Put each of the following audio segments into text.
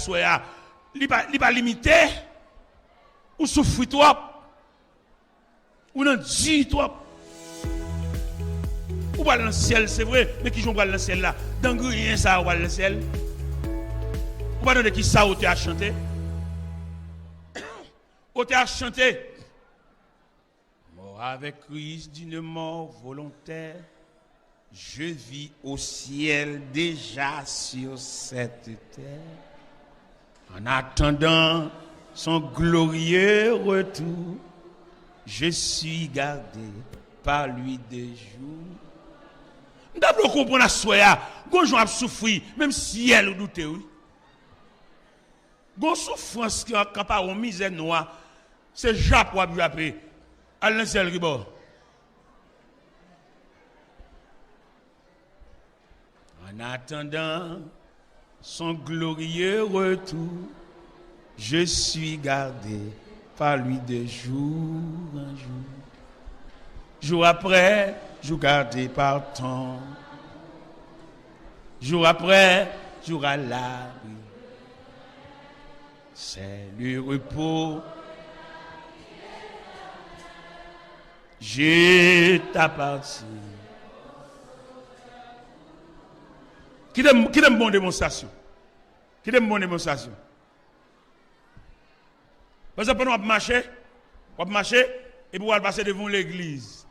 soya, il pas limité, ou souffre trop, ou non dit trop. Ou pas dans le ciel, c'est vrai, mais qui joue dans le ciel là? Dans rien ça, ou dans le ciel? Ou pas dans qui ça, ou tu as chanté? Ou tu as chanté? Mort avec Christ d'une mort volontaire. Je vis au ciel déjà sur cette terre. En attendant son glorieux retour, je suis gardé par lui des jours. D'abord comprendre à soya, gonjon a souffrir, même si elle ou doute oui. Gon souffrance qui quand pas on misère noire, c'est Jap ou après. Al ciel ribo. En attendant son glorieux retour, je suis gardé par lui de jour en jour. Jour après, jour gardé par temps. Jour après, jour à l'abri. C'est le repos. Je t'appartiens. Qui donne bonne démonstration? Qui donne bonne démonstration? Parce que pendant qu'on marche, et pour passer devant l'église.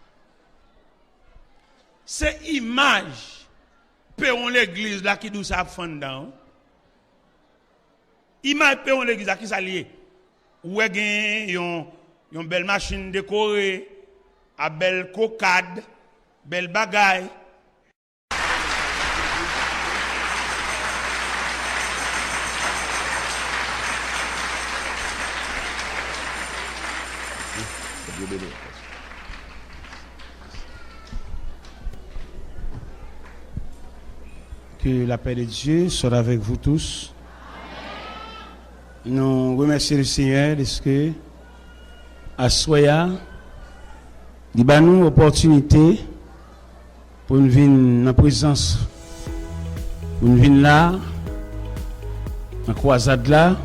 C'est image, péon l'église là qui nous ça fondant. Image péon l'église là qui s'allie. Ou une belle machine décorée, à belle cocade, belle bagaille. Que la paix de Dieu soit avec vous tous. Nous remercions le Seigneur de ce que, à Soya, il y a une opportunité pour nous venir en présence, pour nous venir là, en croisade là,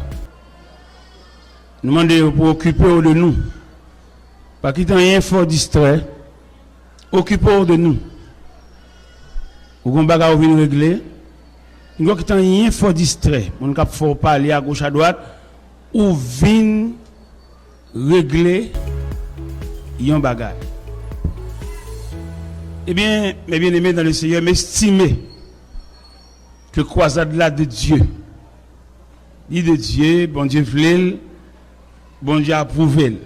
nous demander pour occuper de nous. Pas qu'il y ait rien fort distrait, occupez-vous de nous. Ou qu'on bagarre venir régler, nous qui rien fort distrait, on cap faut parler à gauche à droite ou vinn régler yon bagarre. Eh bien, mes bien-aimés dans le Seigneur, m'estimer que croisade là de Dieu. Dit de Dieu, bon Dieu voulait, bon Dieu approuvé.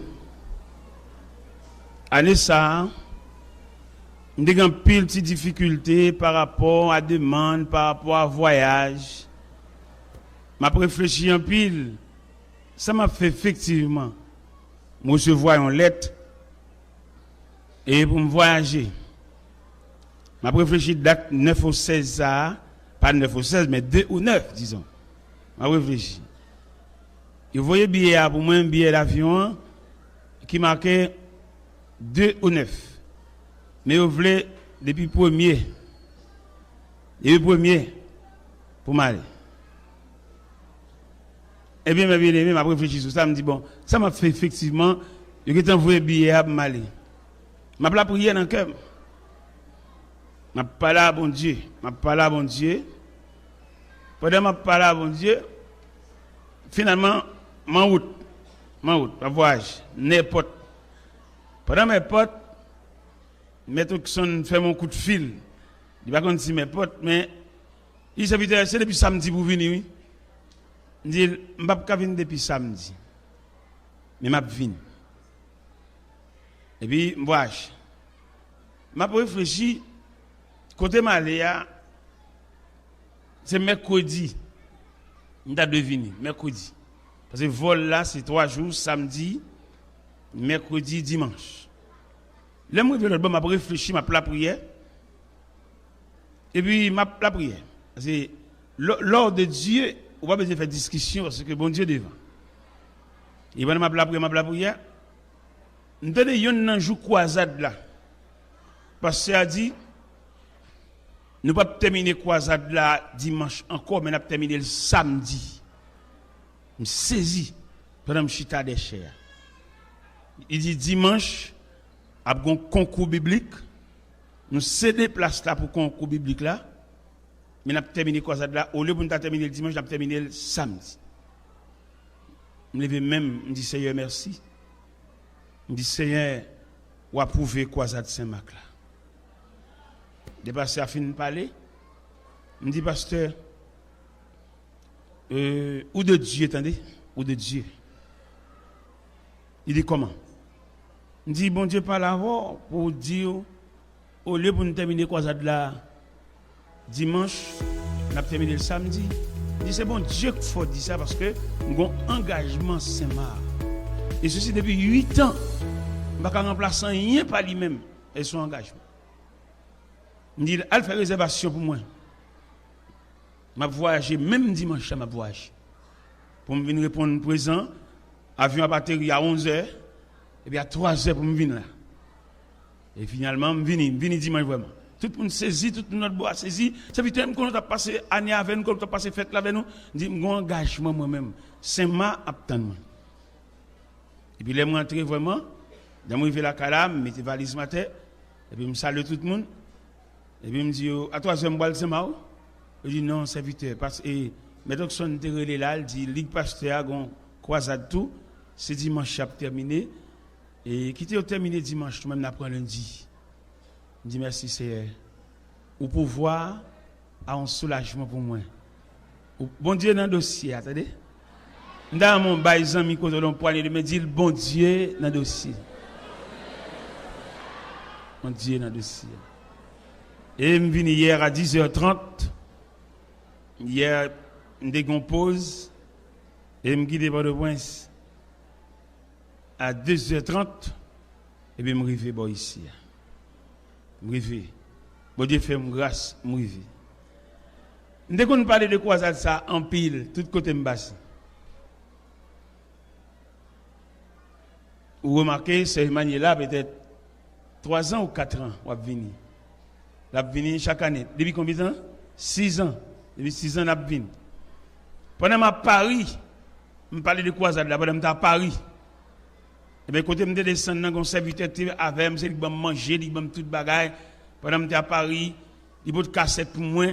Année ça, nous avons pile de difficultés par rapport à demande, par rapport à voyage. Je réfléchi en pile. Ça m'a fait effectivement me recevoir une lettre et pour me voyager. Je réfléchi date 9 au 16, pas 9 au 16, mais 2 ou 9, disons. Je réfléchi. Et vous voyez billet pour moi, un billet d'avion qui marquait 2 ou 9. Mais vous voulez depuis premier pour m'aller. Eh bien, mes bien-aimés, je réfléchi sur ça, je me dis, bon, ça m'a fait effectivement, je vais envoyer un billet à m'aller. Je vais prier dans le cœur. Je vais parler à bon Dieu. Je vais parler à bon Dieu. Pendant que je parle à bon Dieu, finalement, mon route, ma voyage, n'importe. Pendant mes potes, mes trucs sont fait mon coup de fil. Je ne sais pas si mes potes, mais ils sont c'est depuis samedi pour venir, oui. Je dis, je ne vais pas venir depuis samedi. Mais je vais venir. Et puis, je voyage. Je réfléchi, côté Maléa, c'est mercredi. Je dois venir, mercredi. Parce que le vol là, c'est 3 jours, samedi, mercredi, dimanche. Là, je vais réfléchir, je vais prière. Et puis, je vais la prière. Parce que l'ordre de Dieu, on va pas besoin de faire discussion parce que bon Dieu devant. Et puis, je vais la prière. Nous avons un jour croisade là. Parce que ça dit, nous ne pouvons pas terminer la croisade là dimanche encore, mais nous pouvons terminer le samedi. me saisi pendant que je suis à des chairs. Il dit dimanche, après un concours biblique, nous cédons place là pour le concours biblique là, mais nous avons terminé quoi ça là, au lieu de nous terminer le dimanche, nous avons terminé le samedi. Je me lève même, je me dis Seigneur merci. Je me dis Seigneur, ou approuver quoi ça de Saint-Marc là. Dépassé à fin de parler, je me dis pasteur, ou de Dieu, attendez, ou de Dieu. Il dit comment? Il dit bon Dieu parle avant pour dire au lieu pour nous terminer quoi ça de là dimanche, on a terminé le samedi. Il dit c'est bon Dieu qu'il faut dire ça parce que nous avons un engagement Saint-Marc. Et ceci depuis 8 ans. Je ne vais pas remplacer rien par lui-même et son engagement. Il dit elle fait réservation pour moi. Je voyager même dimanche, je voyage. Pour me venir répondre présent, avion à batterie à 11h, et bien à 3h pour me venir là. Et finalement, je viens dimanche vraiment. Tout le monde saisit, tout le monde boit saisi. Ça veut dire que quand on a passé année avec nous, quand on a passé fête avec nous, je dis, mon engagement moi-même, Saint-Marc attend. Et puis, les rentré vraiment, je suis la calame, je mets valise matin, et puis je salue tout le monde. Et puis je me dis, à 3h, je bois le Saint-Marc. Je dis, non, serviteur, parce que, mais donc, son intérêt là, il dit, Ligue Pasteur, on croisade tout, c'est dimanche, a terminé. Et qui était terminé dimanche, tout même après lundi. Je dis merci Seigneur. Ou pouvoir a un soulagement pour moi. Bon Dieu dans le dossier, attendez. Dans mon bail ami côté de poignet de me dit bon Dieu dans le dossier. Bon Dieu dans le dossier. Et je suis venu hier à 10h30. Hier, je décompose et je me guide par le prince. À 2h30, et bien je me réveille ici. Je me réveille. Bon Dieu fait grâce, je me réveille. Dès qu'on parle de quoi ça en pile, tout côté me basse. Vous remarquez, cette manière-là, peut-être 3 ans ou 4 ans, on va venir. On va venir chaque année. Depuis combien de temps? 6 ans. Depuis 6 ans, on va venir. Pendant que je suis à Paris, je parle de quoi ça là, pendant que je suis à Paris. Et bien, quand je descends dans un serviteur avec moi, il va manger, il va tout bagaille. Pendant que je suis à Paris, il va cassette pour moi.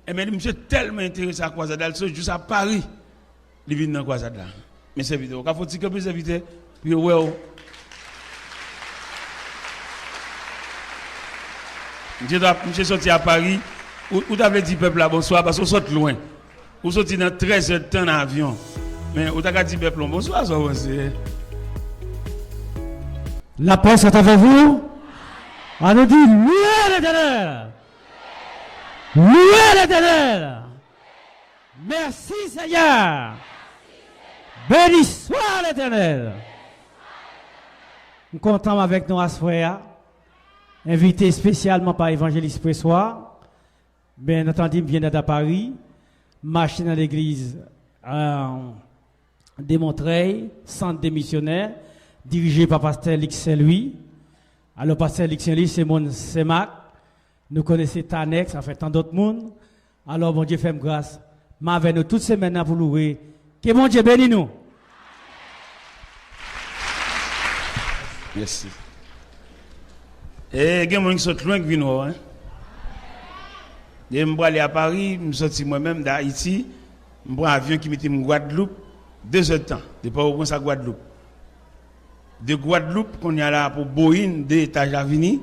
Et bien, je suis tellement intéressé à quoi ça là, juste à Paris, il vient dans quoi ça là. Mais serviteur, il faut dire que serviteur, puis ouais. Je suis sorti à Paris, où tu avais dit peuple là bonsoir, parce qu'on sort loin. Ou sorti dans 13 heures de temps en avion. Mais où tu as dit peuple bonsoir, ça va. La paix est avec vous. On nous dit louez l'Éternel. Louez l'Éternel. Merci Seigneur. Béni soit l'Éternel. Nous comptons avec nous à ce soir, invité spécialement par Évangéliste Pressoir. Bien entendu, vient d'être à Paris, marché dans l'église des Montreuil, centre des missionnaires, dirigé par Pasteur Luc Saint-Louis. Alors, Pasteur Luc Saint-Louis, c'est mon Saint-Marc. Nous connaissons Tanex, ça fait tant d'autres monde. Alors, bon Dieu, fait grâce. Mais avec nous toutes ces semaines pour louer. Que bon Dieu bénisse nous. Merci. Et il y a des gens qui sont loin qui viennent. Je suis allé à Paris, je suis sorti moi-même d'Haïti. Je prends un avion qui mettait en Guadeloupe 2 heures de temps. Je ne pas où ça Guadeloupe. De Guadeloupe, qu'on y a là pour Boeing, 2 étages à venir.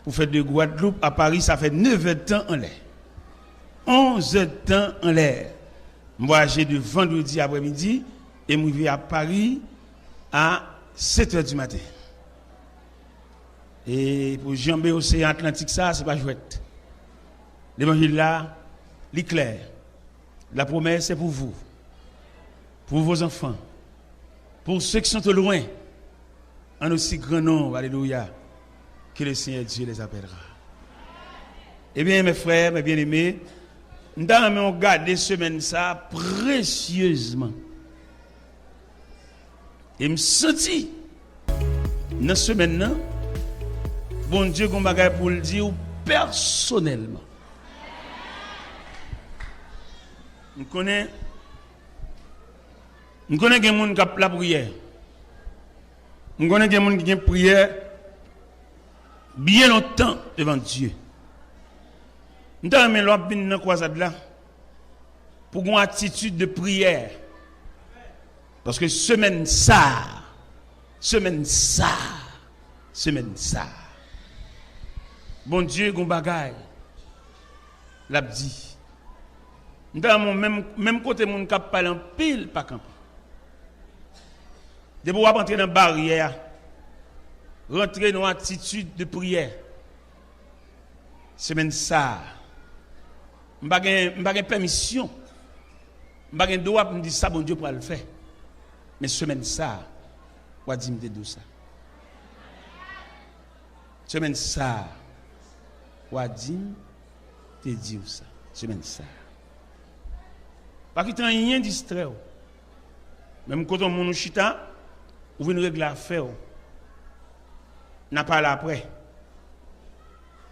Pour faire de Guadeloupe à Paris, ça fait 9 heures de temps en l'air. 11 heures de temps en l'air. Je voyage de vendredi après-midi et je vais à Paris à 7 heures du matin. Et pour jamber l'océan Atlantique, ça, c'est pas chouette. L'évangile là, il est clair. La promesse, c'est pour vous, pour vos enfants, pour ceux qui sont au loin, en aussi grand nombre, alléluia, que le Seigneur Dieu les appellera. Eh bien, mes frères, mes bien-aimés, nous avons gardé semaine ça précieusement. Et me senti dans cette semaine-là, bon Dieu, qu'on va pour le dire personnellement. Je connais Je connais des gens qui ont la prière. Je connais des gens qui ont prière bien longtemps devant Dieu. Je suis allé dans la croisade là pour une attitude de prière. Parce que semaine ça. Bon Dieu, gon bagaille. L'a dit. Dans mon même côté mon cap parler en pile pas camp. De pour entrer dans barrière, rentrer dans attitude de prière. Semaine ça. M'pa gen permission. M'pa gen droit pour me dire ça bon Dieu pour le faire. Mais semaine ça, ou a dit me de ça. Semaine ça, ou a dit te dire ça. Semaine ça. Pas qu'il t'en rien distrait. Même quand on mon chita, ou vient régler affaire. N'a pas là après.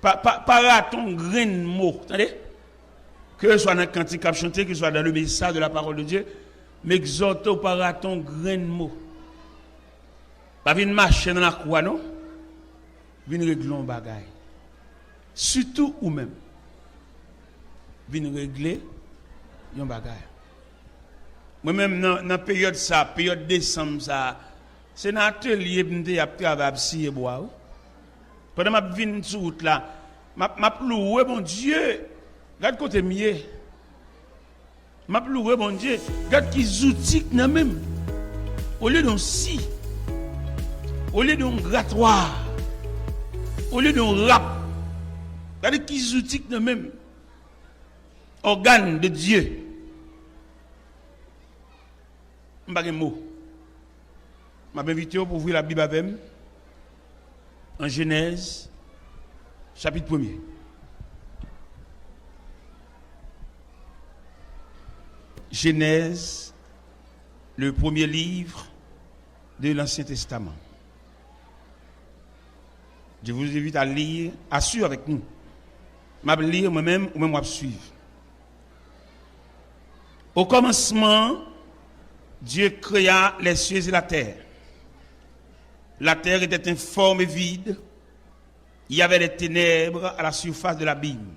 Pas ton grain de mot, attendez? Que ce soit dans le cantique qu'a chanté, que ce soit dans le message de la parole de Dieu, mais exhorte par ton grain de mot. Pas venir marcher dans la croix, non? Venir régler un bagage. Surtout ou même. Venir régler un bagage. Moi-même, dans la période ça, période décembre, ça, c'est un atelier qui a travaillé si et bois. Pendant que je viens sur route là, je loué mon Dieu. Regarde côté mieux. Je loué mon Dieu. Regarde qui outils n'a même. Au lieu d'un si, au lieu d'un grattoir, au lieu d'un rap, regarde qui outils n'a même. Organe de Dieu. Je n'ai pas de mots. Je m'ai invité pour ouvrir la Bible avec moi. En Genèse, chapitre 1er. Genèse, le premier livre de l'Ancien Testament. Je vous invite à lire, à suivre avec nous. Je vais lire moi-même ou même moi suivre. Au commencement, Dieu créa les cieux et la terre. La terre était informe et vide. Il y avait des ténèbres à la surface de l'abîme.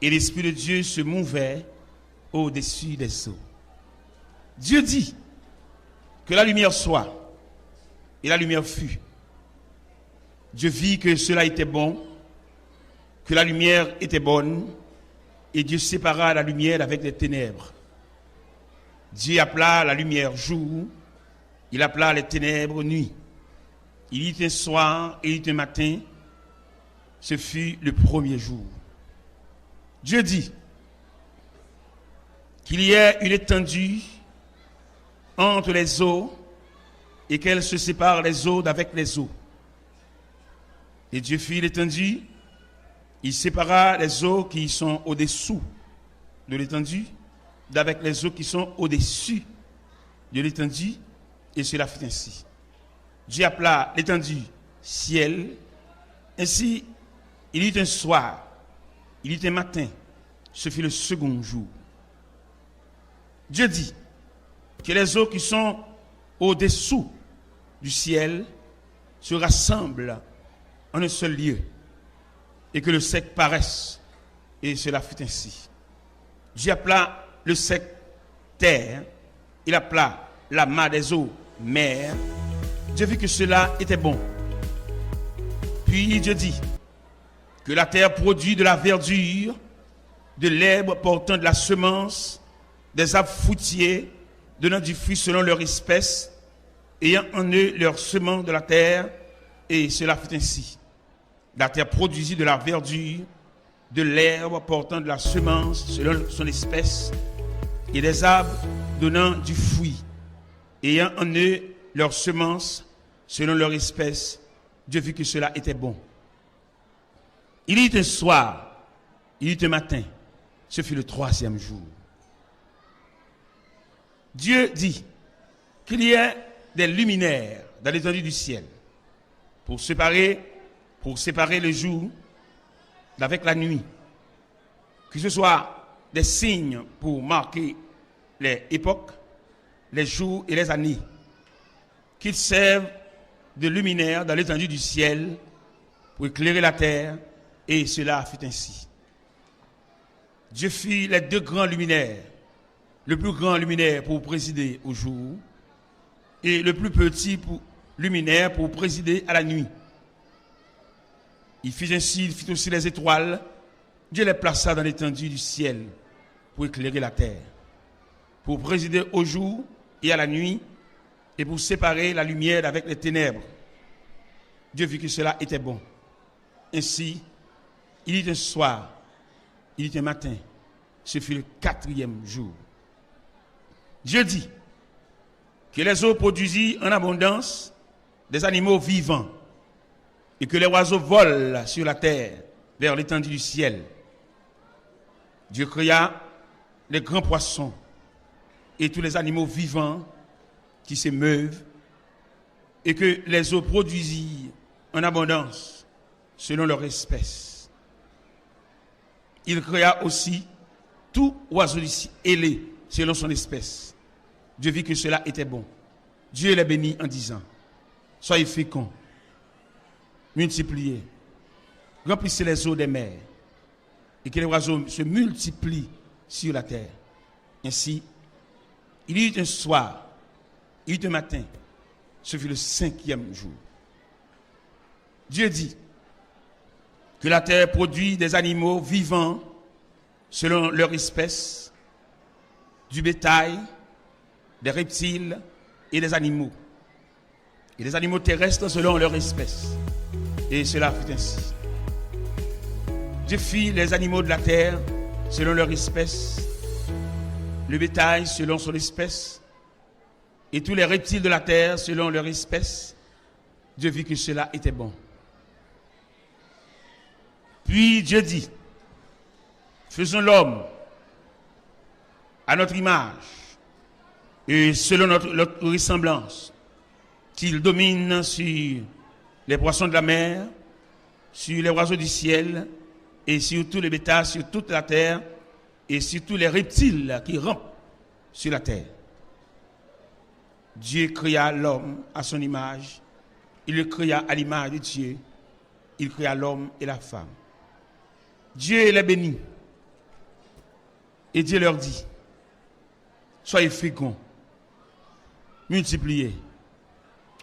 Et l'Esprit de Dieu se mouvait au-dessus des eaux. Dieu dit que la lumière soit. Et la lumière fut. Dieu vit que cela était bon, que la lumière était bonne, et Dieu sépara la lumière avec les ténèbres. Dieu appela la lumière jour, il appela les ténèbres nuit. Il y eut un soir et il y eut un matin, ce fut le premier jour. Dieu dit qu'il y ait une étendue entre les eaux et qu'elles se séparent les eaux d'avec les eaux. Et Dieu fit l'étendue, il sépara les eaux qui sont au-dessous de l'étendue d'avec les eaux qui sont au-dessus de l'étendue, et cela fut ainsi. Dieu appela l'étendue ciel. Ainsi, il y eut un soir, il y eut un matin, ce fut le second jour. Dieu dit que les eaux qui sont au-dessous du ciel se rassemblent en un seul lieu et que le sec paraisse, et cela fut ainsi. Dieu appela le sec terre, il appela la masse des eaux mer. Dieu vit que cela était bon. Puis Dieu dit que la terre produit de la verdure, de l'herbe portant de la semence, des arbres fruitiers, donnant du fruit selon leur espèce, ayant en eux leur semence de la terre, et cela fut ainsi. La terre produisit de la verdure, de l'herbe portant de la semence selon son espèce, et des arbres donnant du fruit, ayant en eux leur semence selon leur espèce. Dieu vit que cela était bon. Il y eut un soir, il y eut un matin, ce fut le troisième jour. Dieu dit qu'il y ait des luminaires dans l'étendue du ciel pour séparer le jour d'avec la nuit, que ce soit des signes pour marquer les époques, les jours et les années, qu'ils servent de luminaire dans l'étendue du ciel pour éclairer la terre, et cela fut ainsi. Dieu fit les deux grands luminaires, le plus grand luminaire pour présider au jour, et le plus petit luminaire pour présider à la nuit. Il fit aussi les étoiles. Dieu les plaça dans l'étendue du ciel pour éclairer la terre, pour présider au jour et à la nuit, et pour séparer la lumière avec les ténèbres. Dieu vit que cela était bon. Ainsi, il y eut un soir, il y eut un matin. Ce fut le 4e jour. Dieu dit que les eaux produisirent en abondance des animaux vivants et que les oiseaux volent sur la terre vers l'étendue du ciel. Dieu créa les grands poissons et tous les animaux vivants qui se meuvent et que les eaux produisirent en abondance selon leur espèce. Il créa aussi tout oiseau du ciel ailé selon son espèce. Dieu vit que cela était bon. Dieu les bénit en disant: soyez féconds, multipliez, remplissez les eaux des mers, et que les oiseaux se multiplient sur la terre. Ainsi, il y eut un soir, il y eut un matin, ce fut le 5e jour. Dieu dit que la terre produit des animaux vivants selon leur espèce, du bétail, des reptiles et des animaux terrestres selon leur espèce. Et cela fut ainsi. Dieu fit les animaux de la terre selon leur espèce, le bétail selon son espèce, et tous les reptiles de la terre selon leur espèce. Dieu vit que cela était bon. Puis Dieu dit: faisons l'homme à notre image et selon notre ressemblance, qu'il domine sur les poissons de la mer, sur les oiseaux du ciel, et sur tous les bétails, sur toute la terre, et sur tous les reptiles qui rampent sur la terre. Dieu créa l'homme à son image, il le créa à l'image de Dieu, il créa l'homme et la femme. Dieu les bénit, et Dieu leur dit: soyez féconds, multipliez,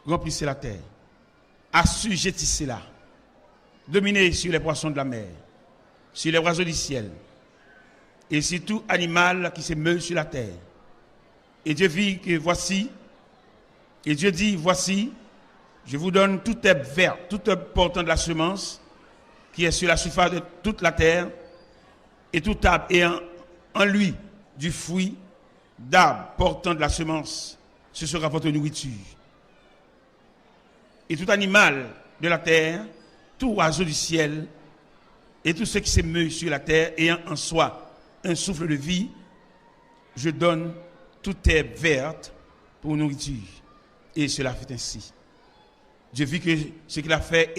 remplissez la terre, assujettissez-la, dominez sur les poissons de la mer, sur les oiseaux du ciel, et sur tout animal qui se meut sur la terre. Et Dieu vit que voici, et Dieu dit: voici, je vous donne toute herbe verte, toute herbe portant de la semence, qui est sur la surface de toute la terre, et tout arbre ayant en lui du fruit d'arbre portant de la semence, ce sera votre nourriture. Et tout animal de la terre, tout oiseau du ciel, et tout ce qui se meut sur la terre, ayant en soi un souffle de vie, je donne toute herbe verte pour nourriture. Et cela fut ainsi. Dieu vit que ce qu'il a fait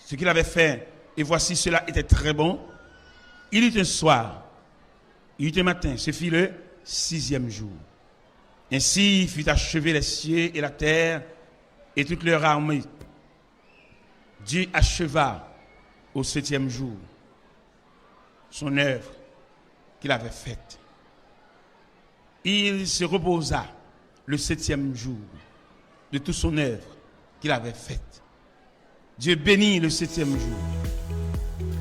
ce qu'il avait fait, et voici cela était très bon. Il y eut un soir, il y eut un matin, ce fut le 6e jour. Ainsi fut achevé les cieux et la terre et toute leur armée. Dieu acheva au 7e jour son œuvre qu'il avait faite. Il se reposa le 7e jour de toute son œuvre qu'il avait faite. Dieu bénit le 7e jour.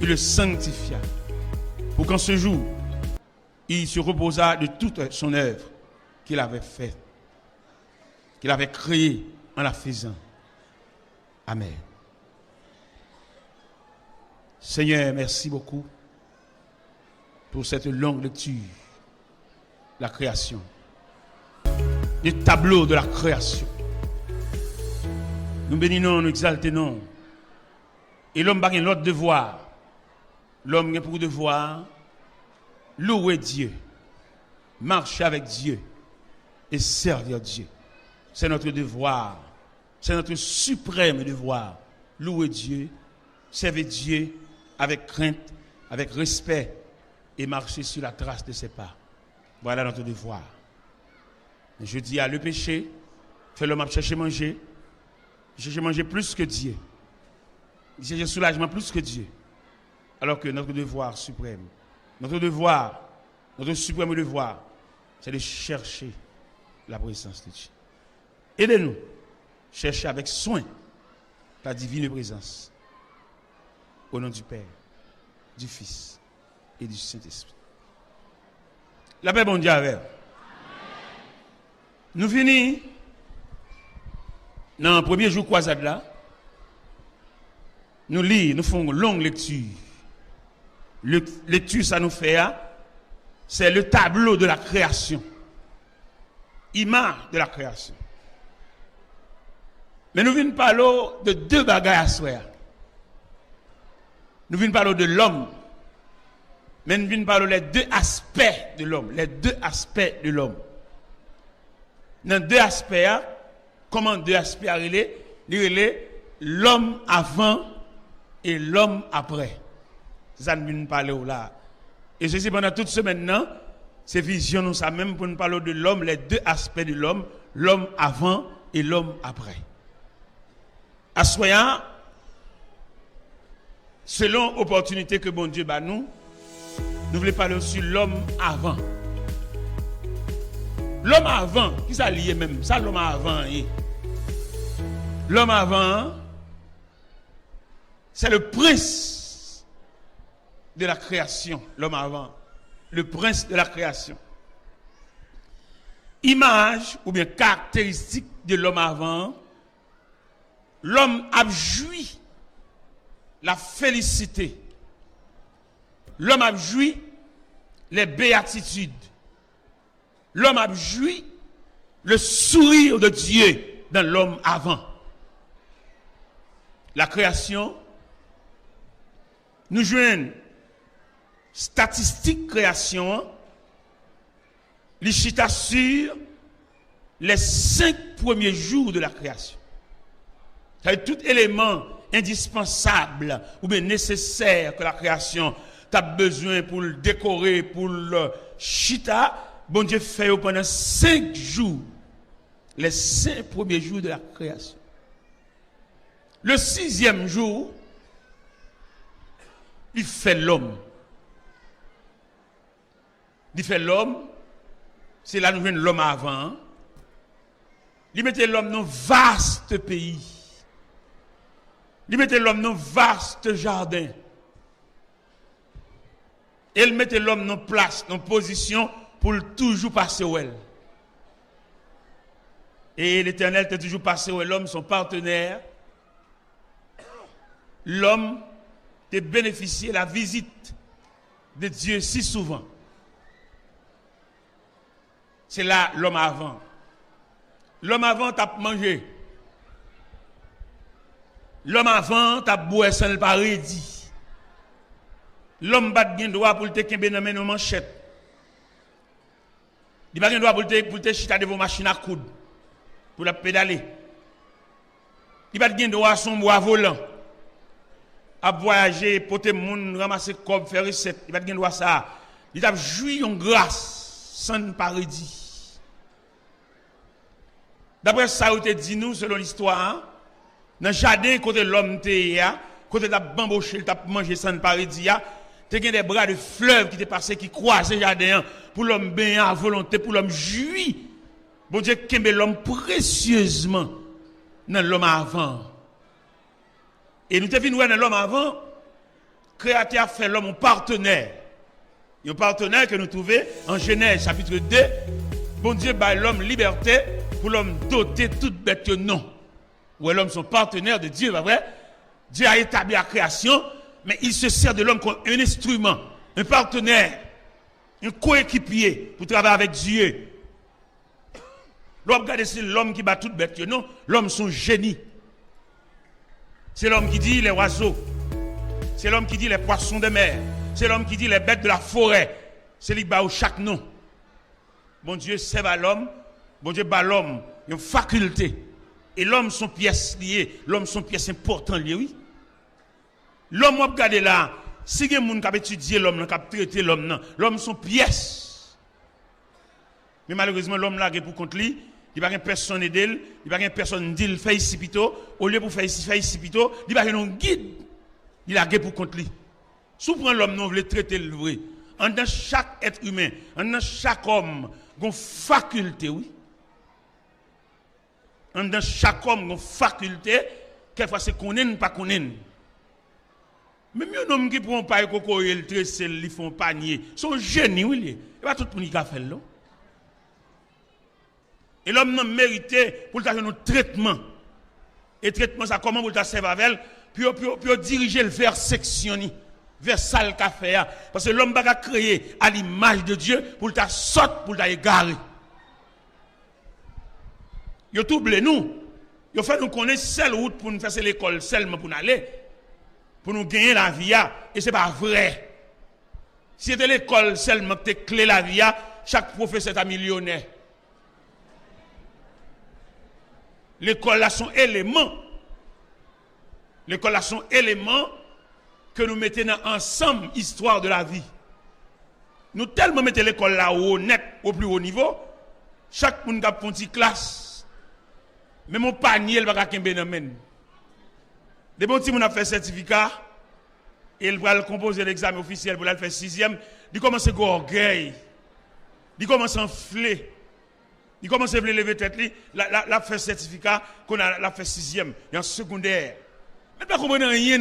Il le sanctifia pour qu'en ce jour, il se reposa de toute son œuvre qu'il avait faite, qu'il avait créée en la faisant. Amen. Seigneur, merci beaucoup pour cette longue lecture, la création, le tableau de la création. Nous bénissons, nous exaltons. Et l'homme a l'autre devoir. L'homme a pour devoir louer Dieu, marcher avec Dieu et servir Dieu. C'est notre devoir. C'est notre suprême devoir. Louer Dieu, servir Dieu avec crainte, avec respect et marcher sur la trace de ses pas. Voilà notre devoir. Je dis le péché fait l'homme chercher manger plus que Dieu. Il cherche soulagement plus que Dieu. Alors que notre devoir suprême, notre suprême devoir, c'est de chercher la présence de Dieu. Aidez-nous, chercher avec soin ta divine présence. Au nom du Père, du Fils et du Saint-Esprit. La paix bon Dieu avec. Nous finissons dans le premier jour croisade là. Nous lisons, nous faisons une longue lecture. Lecture, ça nous fait, c'est le tableau de la création. Image de la création. Mais nous venons parler de deux bagages à soi. Nous venons parler de l'homme. Mais nous venons parler des deux aspects de l'homme. Les deux aspects de l'homme. Dans deux aspects, comment deux aspects relais l'homme avant et l'homme après. C'est ça que nous venons parler là. Et ceci pendant toute semaine maintenant, c'est vision nous ça même pour nous parler de l'homme, les deux aspects de l'homme, l'homme avant et l'homme après. Assoyant, selon l'opportunité que bon Dieu bat nous voulons parler sur l'homme avant. L'homme avant, qui ça lié même? Ça l'homme avant. L'homme avant, c'est le prince de la création. L'homme avant, le prince de la création. Image ou bien caractéristique de l'homme avant, l'homme a joui la félicité. L'homme a joui les béatitudes. L'homme a joui le sourire de Dieu dans l'homme avant. La création, nous jouons statistique création, les chita sur les 5 premiers jours de la création. C'est tout élément indispensable ou bien nécessaire que la création a besoin pour le décorer, pour le chita. Bon Dieu fait pendant 5 jours, les 5 premiers jours de la création. Le 6e jour, il fait l'homme. Il fait l'homme, c'est là nous venons l'homme avant. Il mettait l'homme dans un vaste pays. Il mettait l'homme dans un vaste jardin. Et il mettait l'homme dans place, dans position pour toujours passer où elle. Et l'Éternel était toujours passé où l'homme, son partenaire. L'homme a bénéficié de la visite de Dieu si souvent. C'est là l'homme avant. L'homme avant t'a mangé. L'homme avant t'a boire sans le paradis. L'homme bat bien droit pour te kembe dans nos manchettes. Il bat bien droit pour te chita devant machine à coudre pour la pédaler. Il bat bien droit son bois volant. À voyager, porter moun, ramasser cob, faire recette. Il bat bien droit ça. Il a joui en grâce sans le paradis. D'après ça, vous te dit nous, selon l'histoire, dans le jardin, côté l'homme, côté la bamboché, il a mangé sans le paradis, tu as des bras de fleuve qui te passé, qui croisent le jardin, pour l'homme bien à volonté, pour l'homme jouir. Bon Dieu, kembe l'homme précieusement dans l'homme avant. Et nous te venu dans l'homme avant, créateur a fait l'homme un partenaire. Un partenaire que nous trouvons en Genèse chapitre 2. Bon Dieu bat l'homme liberté pour l'homme doter toute bête non. Où l'homme son partenaire de Dieu, pas vrai? Dieu a établi la création, mais il se sert de l'homme comme un instrument, un partenaire, un coéquipier pour travailler avec Dieu. L'homme regarde c'est l'homme qui bat toute bête non, l'homme son génie. C'est l'homme qui dit les oiseaux. C'est l'homme qui dit les poissons de mer. C'est l'homme qui dit les bêtes de la forêt. C'est lui qui bat chaque nom. Bon Dieu sert à l'homme. Bon Dieu bat l'homme une faculté. Et l'homme son pièce liée. L'homme son pièce importante liée, oui. L'homme, on regarde là. Si il y a des gens qui ont étudié l'homme, qui ont traité l'homme, l'homme son pièce. Mais malheureusement, l'homme là, pour compte lui, il n'y a pas personne d'elle, il n'y a pas personne d'elle fait ici plutôt. Au lieu pour faire ici plutôt, il n'y a pas un guide. Il a pour compte lui. Si vous prenez l'homme, nous voulons traiter le vrai. En dans chaque être humain, en dans chaque homme, il y a une faculté, oui. En dans chaque homme, il y a une faculté, quelquefois c'est qu'on aime, pas qu'on aime. Même un homme qui prend pas coco et le tresse, ils font panier. Son génie, oui. Il n'y a pas tout le monde qui a fait là. Et l'homme n'a mérité pour faire un traitement. Et traitement, ça comment pour servir avec elle, puis diriger le vers sectionner, vers ça le café. Parce que l'homme va créer à l'image de Dieu pour ta sorte, pour ta égarer. Il trouble nous. Il fait nous connaître seule route pour nous faire l'école seulement pour nous aller. Pour nous gagner la vie. Et ce n'est pas vrai. Si c'était l'école seulement que tu clé la vie, chaque professeur est un millionnaire. L'école a son élément. L'école a son élément que nous mettons ensemble, histoire de la vie. Nous tellement mettons l'école là haut, net, au plus haut niveau, chaque monde a une petite classe. Mais mon panier, il va pas qu'un ben. Des bons petits, on a fait certificat, et il va composer l'examen officiel pour aller faire 6e, il commence à avoir orgueil, il commence à enfler. Il commence à lever tête, la fait certificat, qu'on a la fait 6e, et en secondaire. Mais pas comprendre rien.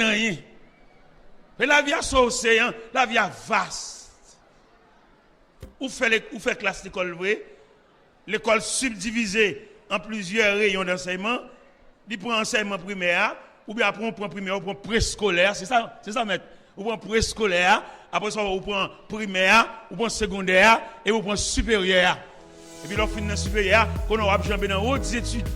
Mais la vie a son océan, la vie a vaste. Où fait classe d'école vrai? L'école subdivisée en plusieurs rayons d'enseignement. Il prend enseignement primaire, ou bien après on prend primaire, on prend préscolaire, c'est ça, maître. On prend préscolaire, après ça on prend primaire, on prend secondaire, et on prend supérieur. Et puis, l'offre supérieure, qu'on aura jambé dans hautes études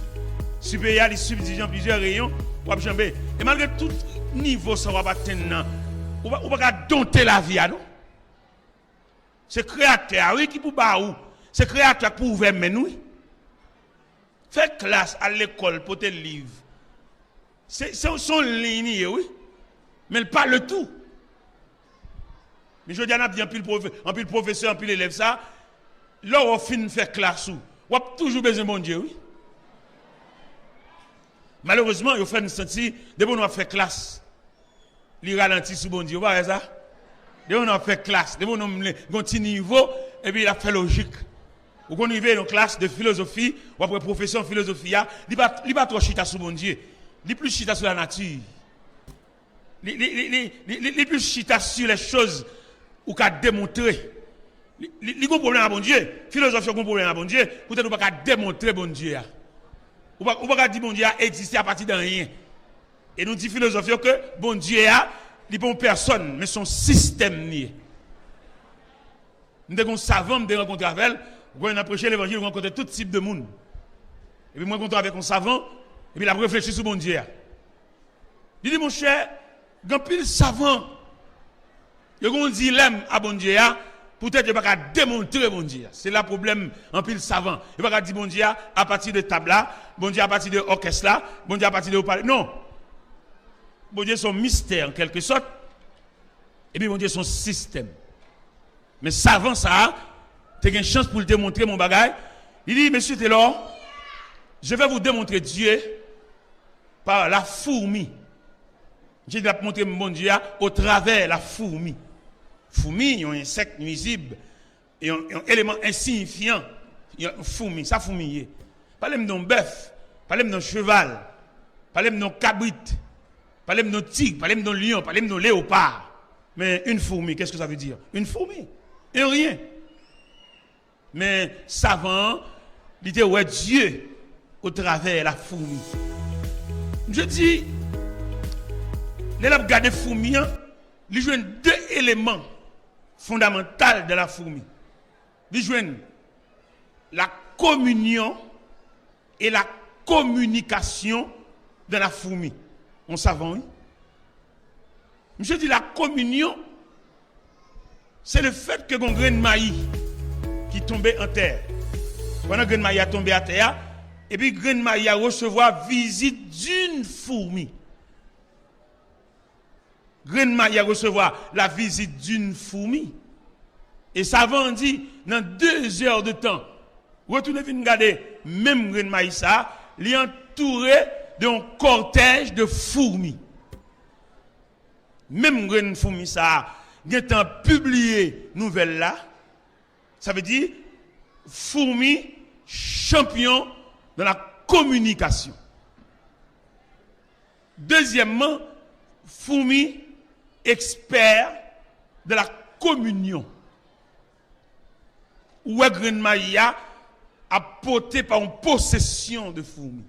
supérieures, les subdivisions en plusieurs rayons, on va jambé. Et malgré tout niveau, ça va pas tenir. On va pas dompter la vie, non? C'est créateur, oui, qui pour baou. C'est créateur pour ouvrir mais nous. Faire classe à l'école pour tes livres. C'est son ligne, oui. Mais pas le tout. Mais je dis à bien un pile professeur, un pile élève ça. Là, on finit de faire classe, on a toujours besoin de bon Dieu, oui. Malheureusement, il fait une sentir, dès qu'on a fait classe, il ralentit sur bon Dieu, vous voyez ça? Dès qu'on a fait classe, dès qu'on a un petit niveau, et puis il a fait logique. Ou qu'on arrive dans une classe de philosophie, ou après professeur de philosophie, il ne pas trop chita sur bon Dieu, il plus chita sur la nature. Il plus chita sur les choses ou qu'a démontrer. Il y a un problème à bon Dieu. Philosophie a un problème à bon Dieu. Peut-être qu'on ne peut pas démontrer bon Dieu. On ne peut pas dire bon Dieu a existé à partir de rien. Et nous disons philosophie que bon Dieu a, il n'est pas une personne, mais son système nié. Nous avons un savant, nous rencontrons avec elle, nous avons prêché l'évangile, nous rencontrons tout type de monde. Et puis moi, je rencontre avec un savant, et puis il a réfléchi sur bon Dieu. Il dit, mon cher, il y a un pile savant. Il y a un dilemme à bon Dieu. Peut-être qu'il ne peut pas démontrer bon Dieu. C'est le problème en pile savant. Il ne peut pas dire bon Dieu à partir de table là, bon Dieu à partir de orchestre là, bon Dieu à partir de haut-parleur. Non. Bon Dieu son mystère en quelque sorte. Et puis bon Dieu son système. Mais savant ça, tu as une chance pour le démontrer mon bagage. Il dit, monsieur Taylor, je vais vous démontrer Dieu par la fourmi. Je vais vous montrer mon Dieu au travers de la fourmi. Fourmi, un insecte nuisible, et un élément insignifiant. Fourmi, ça fourmille. Parlez-moi d'un bœuf, parlez-moi d'un cheval, parlez-moi d'un cabrit, parlez-moi d'un tigre, parlez-moi d'un lion, parlez-moi d'un léopard. Mais une fourmi, qu'est-ce que ça veut dire? Une fourmi, et rien. Mais savant, il dit, ouais, Dieu au travers de la fourmi. Je dis, les gens regardent les fourmis, ils jouent deux éléments fondamentaux de la fourmi. Ils jouent la communion et la communication de la fourmi. On savant, oui? Je dis la communion, c'est le fait que un grain de maïs qui tombait en terre. Pendant que le grain de maïs a tombé à terre, et puis le grain de maïs a recevoir visite d'une fourmi. Grain de maïs a recevoir la visite d'une fourmi. Et savant dit, dans 2 heures de temps, Retournez venir regarder même grain de maïs ça, il est entouré d'un cortège de fourmis. Même grain de fourmis ça, il est en publié nouvelle là. Ça veut dire fourmis champion dans la communication. Deuxièmement, fourmis expert de la communion. Ou est grain de maïs apporté par une possession de fourmis.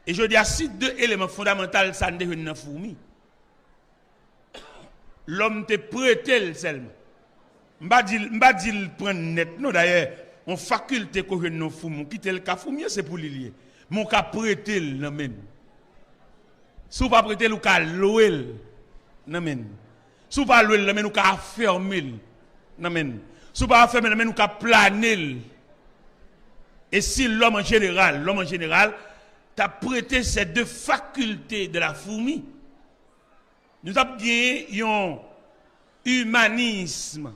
Et je dis à ces deux éléments fondamentaux, ça ne devient pas fourmi. L'homme te prêté seulement. M'ba dit prendre net. Non d'ailleurs, on faculté qu'on ait nos fourmis, quitter le cas fourmi, c'est pour l'ilier. Mon cas prêté non men. Si vous pas prêté le cas louer non men. Si vous pas louer non men ou cas fermer non men. Si vous pas fermer non men ou cas planer. Et si l'homme en général t'a prêté ces deux facultés de la fourmi, nous avons gagné un humanisme.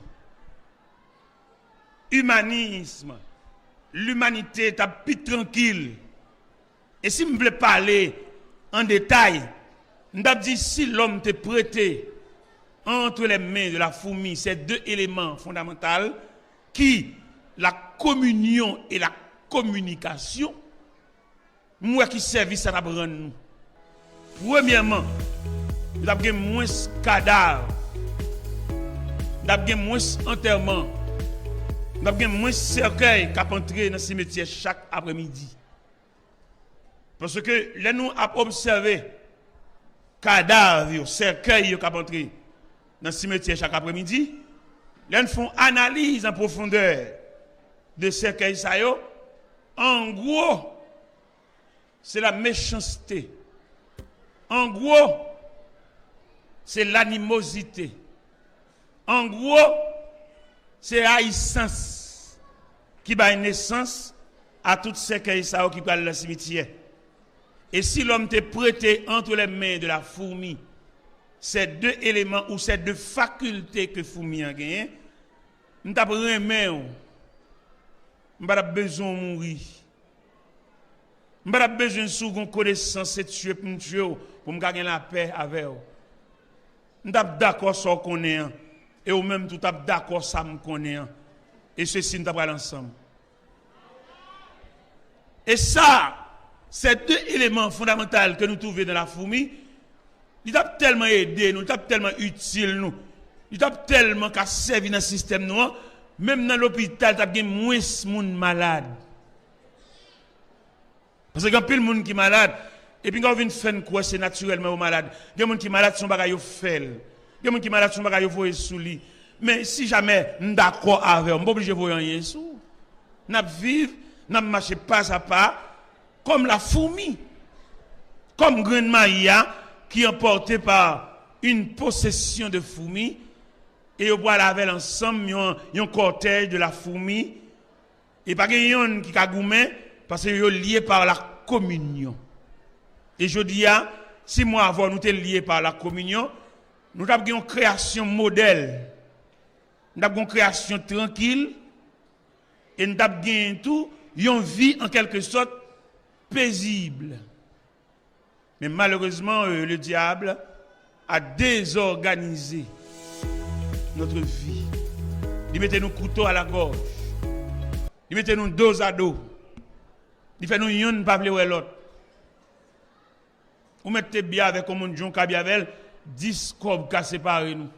L'humanité t'a plus tranquille. Et si je voulais parler en détail, nous avons dit si l'homme t'a prêté entre les mains de la fourmi ces deux éléments fondamentaux qui, la communion et la communication, moi qui service ça va prendre nous. Premièrement, nous avons moins cadavres, nous avons moins enterrement, nous avons moins cercueil qu'à entrer dans le cimetière chaque après-midi. Parce que là nous avons observé cadavres, cercueil qu'à entrer dans le cimetière chaque après-midi, là nous font analyse en profondeur de cercueil ça yo. En gros, c'est la méchanceté. En gros, c'est l'animosité. En gros, c'est haïssance qui donne naissance à toutes ces caïsao qui parlent dans le cimetière. Et si l'homme t'est prêté entre les mains de la fourmi, ces deux éléments ou ces deux facultés que fourmi a gagné, nous t'avons remis, nous n'avons pas besoin de mourir. Nous n'avons pas besoin de sougon connaissance et tuer pour nous tuer pour me gagner la paix avec vous. Nous sommes d'accord sur ce qu'on est et ou même tout d'accord sur ce qu'on est. Et ceci nous sommes ensemble. Et ça, ces deux éléments fondamentaux que nous trouvons dans la fourmi, ils ont tellement aidé nous, ils ont tellement utile nous, ils ont tellement servi dans le système nous, même dans l'hôpital, il y a moins de monde malade. Parce qu'il y a plus de monde qui est malade, et puis quand on vient faire quoi, c'est naturellement malade. Il y a des gens qui sont malades, sont bagaille fait. Il y a des gens qui sont malades, sont bagaille voyer sous lit. Mais si jamais nous d'accord avec, on n'est pas obligé de voir rien sous. Nous vivons, nous marchons pas à pas, comme la fourmi, comme grain de maïs qui est emporté par une possession de fourmis, et on boit avec ensemble un cortège de la fourmi, et pas quelqu'un qui a goumé, parce que sont liés par la communion. Et je dis, si moi avant nous sommes liés par la communion, nous avons une création modèle, nous avons une création tranquille, et nous avons tout, une vie en quelque sorte paisible. Mais malheureusement, le diable a désorganisé notre vie. Il mettait nos couteaux à la gorge. Il mettait nous dos à dos. Il fait nous yon pas vle l'autre. Ou mettez bien avec un monde John Kabiavel 10 corps qu'a séparé nous.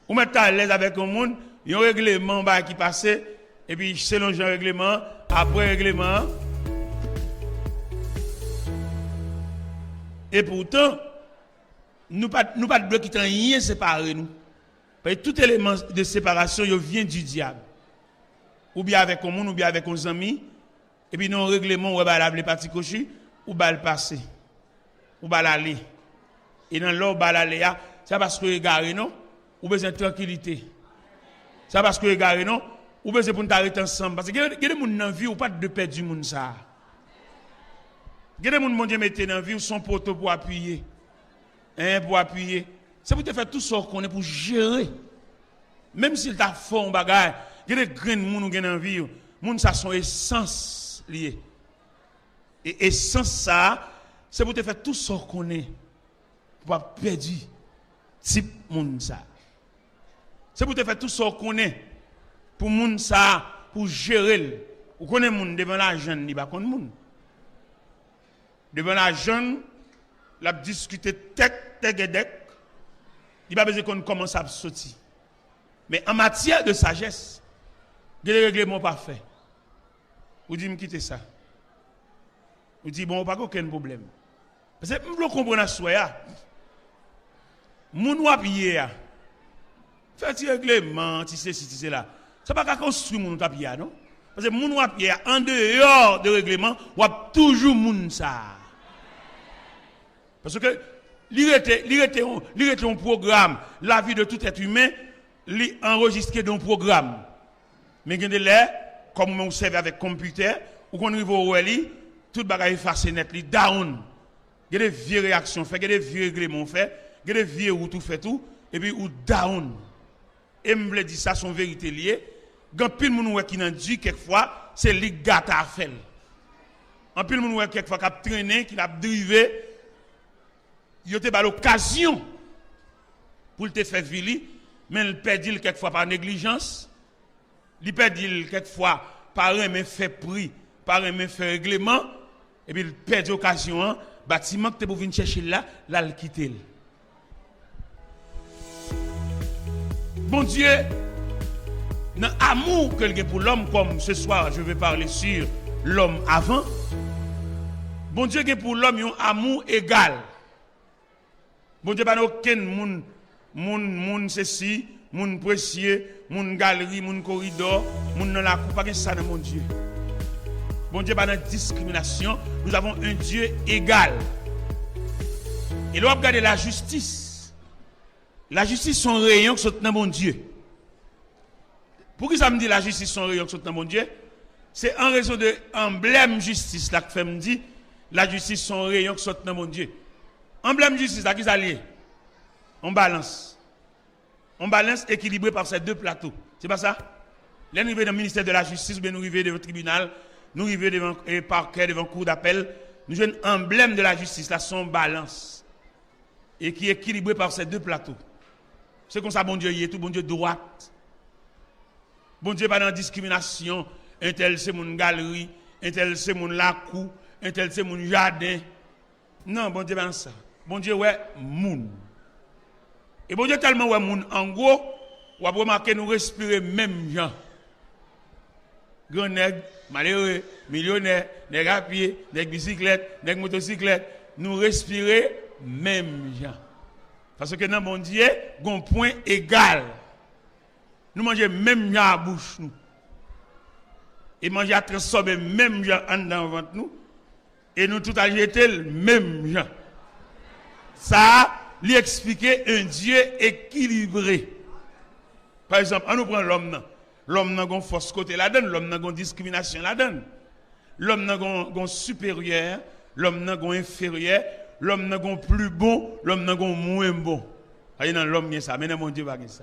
Ou mettez à l'aise avec un monde, il y a un règlement qui passe et puis selon le règlement, après règlement. Et pourtant, nous pas de bloc qui rien séparé nous. Parce que tout élément de séparation vient du diable. Ou bien avec un monde, ou bien avec un ami. Et puis, non, règlement, on va laver les parties cochées, ou va le passer. Ou va l'aller. Et dans l'eau, va l'aller, c'est parce que égaré, non? Ou besoin de tranquillité. C'est parce que égaré, non? Ou besoin pour nous arrêter ensemble. Parce que il y a des gens dans la vie, ou pas de perdre du monde, ça. Il y a des gens, mon Dieu, mettez dans la vie, ou son poteau pour appuyer. Pour appuyer. C'est pour te faire tout ce qu'on est pour gérer. Même s'il t'a fait un bagage, il y a des grains de monde qui ont envie, monde ça son essence liée. Et essence ça, c'est pour te faire tout ce qu'on est. Pour pas perdre type monde ça. C'est pour te faire tout ce qu'on est. Pour monde ça, pour gérer. Vous connaissez monde devant la jeune, il va connaître monde. Devant la jeune, la discuter tête tête. Il va besoin qu'on commence à sortir. Mais en matière de sagesse, il y a des règlements parfaits. Vous dites, me quittez ça. Vous dites, bon, pas aucun problème. Parce que vous comprenez ce soir. Moun wap yé. Faites un règlement, tu sais, là. Ça ne va pas construire moun wap yé, non? Parce que moun wap yé, en dehors de règlement, wap toujours moun ça. Parce que l'irrité un programme, la vie de tout être humain, enregistré dans un programme. Mais il y a comme on servait avec computer, ou qu'on arrive au Wally, tout le bagage est effacé net, down. Il y a des vieilles réactions fait, il y a des vieux règlements fait, il y a des vieux où tout fait tout, et puis ou down. Et me dit ça, son vérité liée. Quand pile moun qui n'a dit quelquefois, c'est les gars à faire. En pile moun quelquefois qui a traîné, qui a drivé, il a l'occasion pour te faire vili, mais il perd quelquefois par négligence, il perd quelquefois par un fait prix, par un fait règlement, et puis il perd l'occasion, bâtiment que tu peux venir chercher là, le quitter. Bon Dieu, dans l'amour que pour l'homme, comme ce soir je vais parler sur l'homme avant, bon Dieu pour l'homme un amour égal. Bon Dieu pas aucun moun ceci, moun précieux, moun galerie, moun corridor, moun dans la cour, pas ça dans mon Dieu. Bon Dieu pas dans discrimination, nous avons un Dieu égal. Et là on regarde la justice. La justice son rayon qui saute dans mon Dieu. Pourquoi ça me dit la justice son rayon qui saute dans mon Dieu? C'est en raison de emblème justice là que fait me dit la justice son rayon qui saute dans mon Dieu. Emblème justice là qui s'allie. On balance. On balance équilibré par ces deux plateaux. C'est pas ça? Là nous arrivons dans le ministère de la justice, bien nous arrivons devant le tribunal, nous arrivons devant le parquet, devant le cour d'appel, nous avons un emblème de la justice là son balance et qui est équilibré par ces deux plateaux. C'est comme ça, bon Dieu, il est tout, bon Dieu, droite. Bon Dieu, pas dans la discrimination. Un tel, c'est mon galerie. Un tel, c'est mon lacou. Un tel, c'est mon jardin. Non, bon Dieu, pas dans ça. Bon Dieu, ouais, moun. Et bon Dieu, tellement, ouais, moun. En gros, on va remarquer, nous respirer même gens. Grand nègre, malheureux, millionnaire, nègre à pied, nègre bicyclette, nègre motocyclette. Nous respirer même gens. Parce que dans mon Dieu, il y a un point égal. Nous mangeons même gens à la bouche. Nous. Et manger à transformer même gens en dans ventre nous. Et nous tout à jeter le même gens. Ça, lui expliquer un Dieu équilibré. Par exemple, on nous prend l'homme. L'homme n'a pas force côté là-dedans. L'homme n'a pas discrimination là-dedans. L'homme n'a pas supérieur. L'homme n'a pas inférieur. L'homme n'a pas plus bon, l'homme n'a pas moins bon. Il y a l'homme qui ça, mais non, mon Dieu pas ça.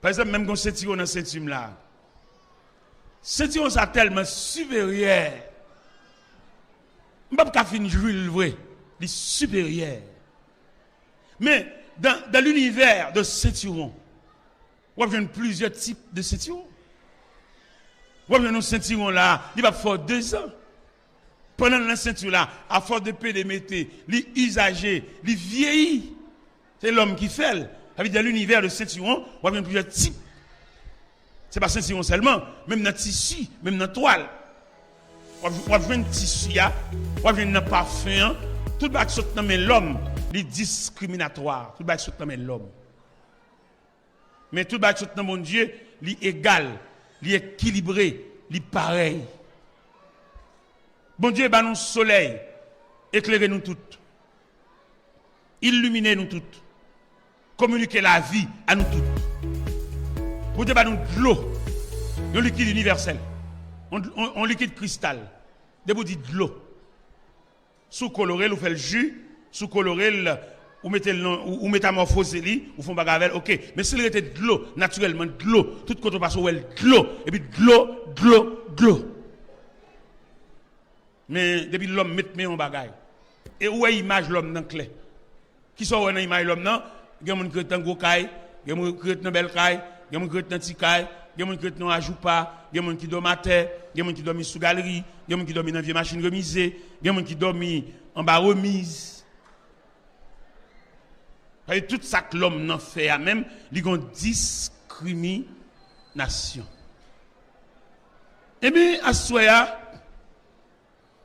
Par exemple, même quand c'est dans cette team là, c'est ça tellement supérieur. On ne peut pas finir jouer le vrai, il est supérieur. Mais dans l'univers de Saint-Turon, on a plusieurs types de Saint-Turon. On a un Saint-Turon là, il va faire 2 ans. Pendant la ceinture là, à force de pédéméter, les usagers, les vieillis, c'est l'homme qui fait. Avec dans l'univers de Saint-Turon, on a plusieurs types. Ce n'est pas Saint-Turon seulement, même dans le tissu, même dans la toile. On a un tissu, on a un parfum, tout le monde saute dans l'homme, les discriminatoire, tout le monde saute dans l'homme. Mais tout le monde saute dans mon Dieu, les égal, les équilibré, les pareil. Bon Dieu, bah nous soleil, éclairez nous toutes, illuminez nous toutes, communiquez la vie à nous toutes. Bon Dieu, bah nous de l'eau, un liquide universel, un liquide cristal, de vous dites de l'eau. Sous coloré, nous fait le jus, sous coloré, ou mettez ou métamorphoser li, ou font bagavel, OK. Mais s'il était de l'eau, naturellement de l'eau, tout côté passe où elle de l'eau et puis de l'eau. Mais depuis l'homme met en bagaille. Et où est image l'homme dans clé? Qui sont dans image l'homme non? Il y a des gens qui sont dans caille, il y a des gens qui sont dans belle caille, il y a des gens qui sont dans petite caille, il y a des gens qui sont dans ajoupa, il y a des gens qui dorment à terre, il y a des gens qui dorment sous galerie, il y a des gens qui dorment dans une vieille machine remisée, il y a des gens qui dorment en bas remise. Et tout ça que l'homme n'en fait à même, il y a une discrimination. Eh bien, à ce soir,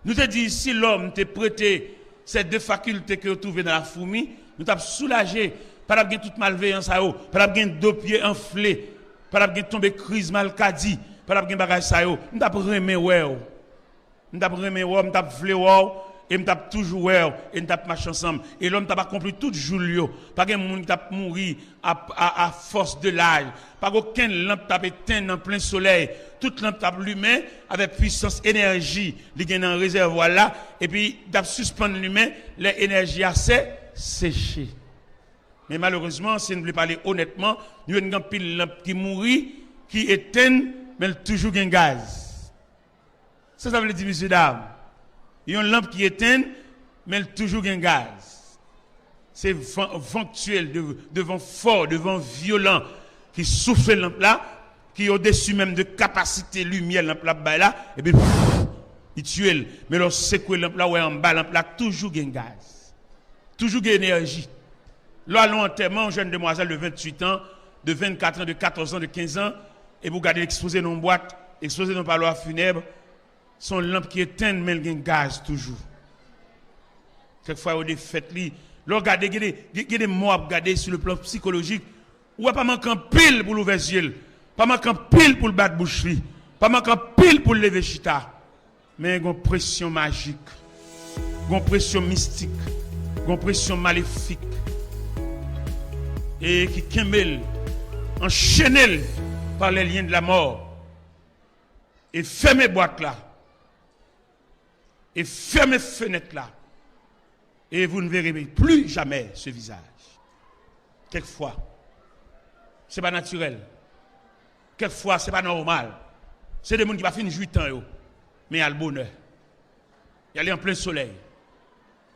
nous te dit si l'homme t'a prêté ces deux facultés que vous trouvez dans la fourmi, nous t'avons soulagé, pas d'avoir toute malveillance à eux, pas d'avoir deux pieds enflés, pas d'avoir tomber crise mal cadi, pas d'avoir bagage ça yo. Nous t'avons remis ouais. Nous t'avons remis ouais, nous t'avons vle ouais. Et nous avons toujours et nous avons marché ensemble. Et l'homme n'a pas compris tout Julio. Pas qu'un monde qui a mouru à force de l'âge. Pas qu'aucun lampe n'a éteint en plein soleil. Toute lampe a allumé avec puissance énergie. Il y a un réservoir là. Et puis, il a suspendu l'humain. L'énergie a séché. Mais malheureusement, si nous voulons parler honnêtement, nous avons une pile lampe qui mourit, qui éteint, mais elle toujours un gaz. Ça veut dire, monsieur, dames. Il y a une lampe qui éteint, mais elle toujours un gaz. C'est ventuel, de vent fort, de vent violent, qui souffle la lampe là, qui est au-dessus même de capacité lumière, la lampe là, et puis il tue. Mais lorsque c'est que la lampe là, ouais, en bas, la lampe là, toujours un gaz. Toujours une énergie. Là, allons enterrement, une jeune demoiselle de 28 ans, de 24 ans, de 14 ans, de 15 ans, et vous regardez l'exposé dans une boîte, exposé dans un parloir funèbre, son lampe qui éteint, mais il y a un gaz toujours. Quelquefois, il y a des fêtes. Regardez, il y a des mots à regarder sur le plan psychologique. Ou pas manquer un pile pour l'ouvrir les yeux, pas manquer un pile pour le battre bouche, pas manquer un pile pour le lever chita. Mais il y a une pression magique, il y a une pression mystique, il y a une pression maléfique. Et qui kemel, enchaîné par les liens de la mort. Et fermez boîte là. Et fermez fenêtre là. Et vous ne verrez plus jamais ce visage. Quelquefois, ce n'est pas naturel. Quelquefois, ce n'est pas normal. C'est des gens qui ne finissent pas 8 ans, mais il y a le bonheur. Il y a en plein soleil.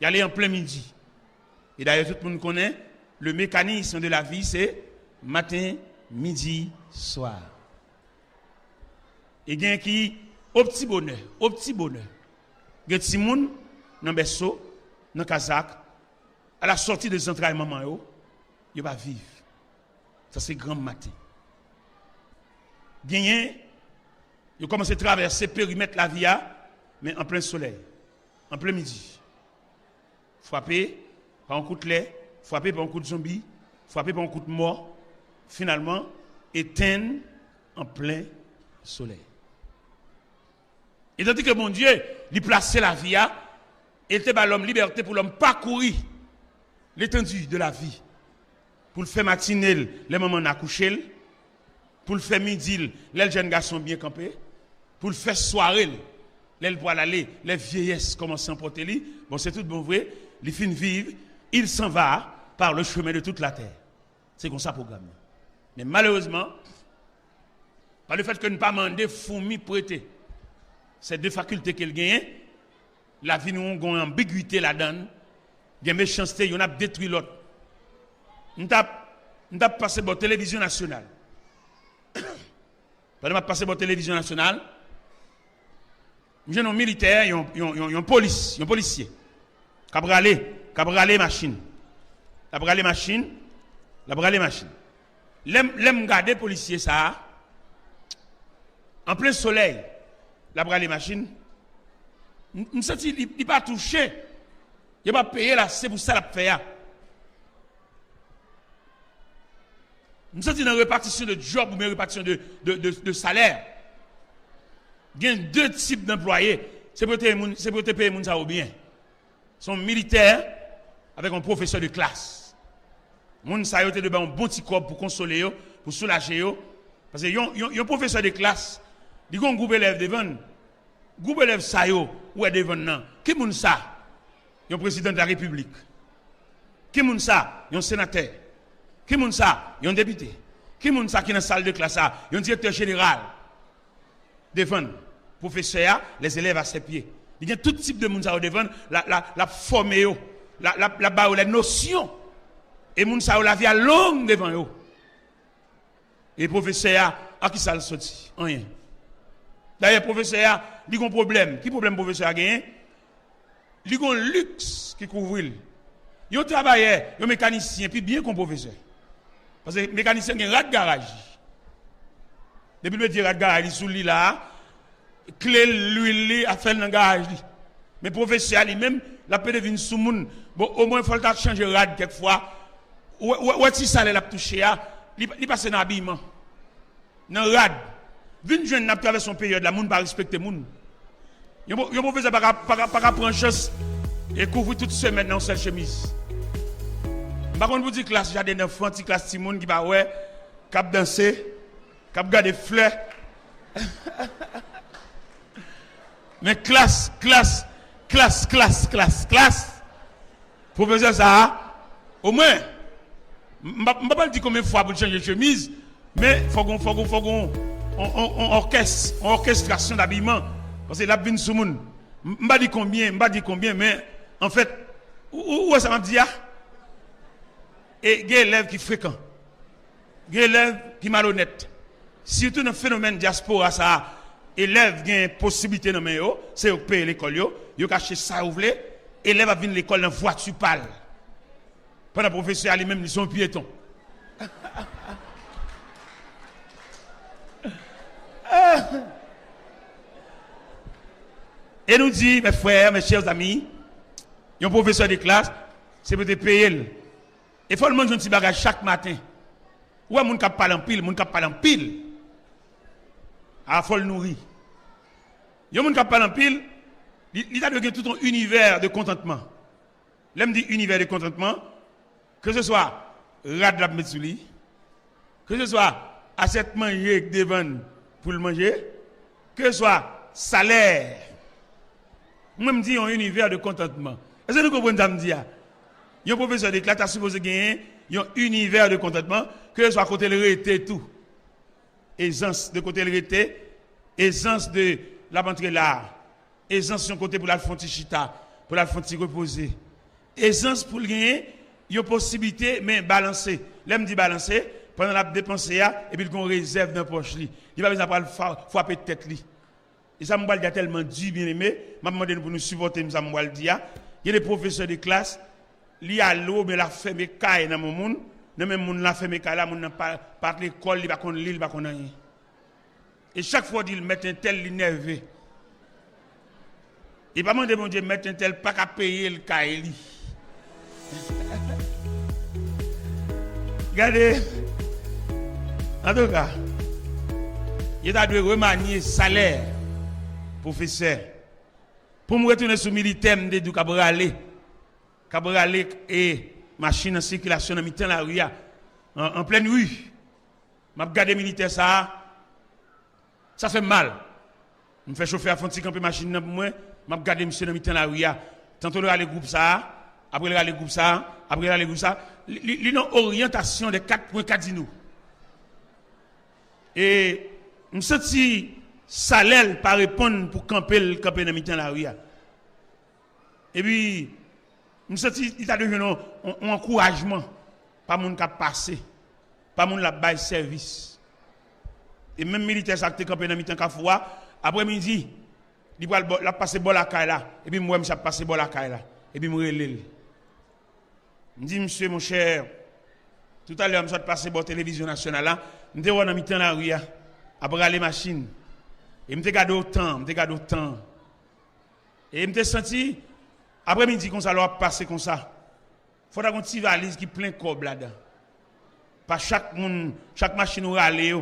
Il y a en plein midi. Et d'ailleurs, tout le monde connaît, le mécanisme de la vie, c'est matin, midi, soir. Et il y a qui, au petit bonheur. Il y a des gens dans le berceau, dans le Kazakh, à la sortie des entrailles maman, ils vont vivre. Ça, c'est grand matin. Gagné, ils commencent à traverser, périmètre la vie, mais en plein soleil, en plein midi. Frappé par un coup de lait, frappé par un coup de zombie, frappé par un coup de mort, finalement, éteint en plein soleil. Et tandis que mon Dieu, il plaçait la vie, il était l'homme liberté pour l'homme parcourir l'étendue de la vie. Pour le faire matinée, les moments d'accoucher, pour le faire midi, les jeunes garçons bien campés, pour le faire soirée, les poils aller, les vieillesses commencent à emporter lui. Bon, c'est tout bon vrai, les fins vivent, il s'en va par le chemin de toute la terre. C'est comme ça le programme. Mais malheureusement, par le fait que nous ne pas demander fourmis prêter ces deux facultés qu'elle gagne, la vie nous a une ambiguïté là-dedans, il y a une méchanceté, on a détruit l'autre. Nous avons passé par la télévision nationale. Pendant que passé par la télévision nationale, nous avons un militaire, il y a un policier, qui a bralé machine. L'aime garder policier ça, en plein soleil, la bralé machine. Nous sens il n'est pas touché. Il n'a pas payé là, c'est pour ça qu'il a fait. Nous sens dans la répartition de job ou une répartition de salaire. Il y a deux types d'employés. C'est pour te payer moun ça ou bien. Sont militaires avec un professeur de classe. Moun ça yo te de un bon petit corps pour consoler yo, pour soulager yo. Parce que yon professeur de classe, il y a un groupe élève devant. Groupe élève ça yo ou est devant nan. Qui moun ça? Yon président de la République. Qui moun ça? Un sénateur. Qui moun ça? Un député. Qui moun ça qui dans la salle de classe? Un directeur général. Devant professeur, les élèves à ses pieds. Il y a tout type de moun ça devant la formé yo, la les notions. Et moun ça la vie à longue devant yo. Et professeur à qui ça le sorti? Rien. D'ailleurs professeur, il a un problème. Qui problème professeur a gagné? Il a un luxe qui couvre. Il y a un travailleur, il y a un mécanicien, puis bien qu'on professeur. Parce que le mécanicien a un rat de garage. Depuis le rat de garage, il est sous l'île là, clé l'huile à faire dans le garage. Mais le professeur lui-même, la paix devine sous moun. Bon, au moins, il faut changer le rat quelquefois. Ou si ça l'a touché, il passe dans l'habillement. Dans le rat. Vine jeune n'a traversé son période, la moun pas respecter moun. Il y a un professeur qui pas prendre chance et couvrir toute semaine dans cette chemise. Par contre, vous dites classe, j'ai des enfants, petite classe Timon qui va ouais, cap danser, cap garder fleurs. Mais classe. Professeur ça, au moins, je ne vais pas dire combien de fois pour changer de chemise, mais il faut qu'on orchestration d'habillement. Parce que la bin sous moun. Je ne vais pas dire combien, mais en fait, où ça m'a dit? Et il y a des élèves qui fréquents. Il y a des élèves qui malhonnêtes. Surtout dans le phénomène diaspora, ça, élèves qui ont une possibilité de payer, c'est de payer l'école, ils ont caché ça, vous voulez, élèves viennent à l'école dans voiture pâle. Pendant le professeur lui-même, ils sont piétons. Et nous dit, mes frères, mes chers amis, il y a un professeur de classe, c'est pour te payer. Il faut le manger un petit bagage chaque matin. Ou moun k'ap parle en pile, il faut le nourrir. Il y a moun k'ap parle en pile, il a devenu tout un univers de contentement. L'aime dit univers de contentement, que ce soit rad la metsouli, que ce soit assiette manger devant pour le manger, que ce soit salaire. Moi me dis un univers de contentement. Est-ce que vous comprenez ça me dire? Il y a un professeur de classe qui a supposé gagner un univers de contentement, que ce soit côté le rété tout. Aisance de côté le rété, aisance de la rentrée là, aisance sur côté pour la fonti chita, pour la fonti reposer. Aisance pour gagner une possibilité mais balancer. L'aime dit balancer pendant la dépenser et puis qu'on réserve dans poche li. Il va besoin de frapper tête li. Et ça me dit tellement dur bien aimé, m'a demandé pour nous supporter ça me dit. Il y a des professeurs de classe li a l'eau mais la ferme caille dans mon monde, dans même monde la ferme caille là, monde n'a pas l'école, il va qu'on lire, il va qu'on rien. Et chaque fois il met un tel énervé. Il pas demander mon Dieu mettre un tel pas qu'à payer le caille li. Regardez. En tout cas, il a dû remanier salaire professeur. Pour me retourner sur militaire, je dis Cabralé et machine en circulation dans mi-temps la rue en pleine rue. Je regarde les militaires ça fait mal. Je me fais chauffer à fond de camper machine pour moi, je regarde monsieur dans mi-temps la rue. Tantôt le groupe ça, après le groupe ça, après le groupe ça. Une orientation de 4.4 nous. Et je me sens salaire par répondre pour camper dans mi-temps la rue. Et puis je me sens il a devenu un encouragement pas moun ka passer, pas moun la bail service. Et même militaire ça qui campé dans mi-temps Kafoua, après-midi, il va la passer bon la caille là et puis moi me passer bon la caille là et puis me relève. Me dit monsieur mon cher, tout à l'heure me soit passer bon télévision nationale là, me te dans mi-temps la rue après les machines. Et me te garder autant. Et me te senti après-midi comme ça leur passer comme ça. Faut avoir une petite valise qui plein cob là-dedans. Pas chaque machine ou aller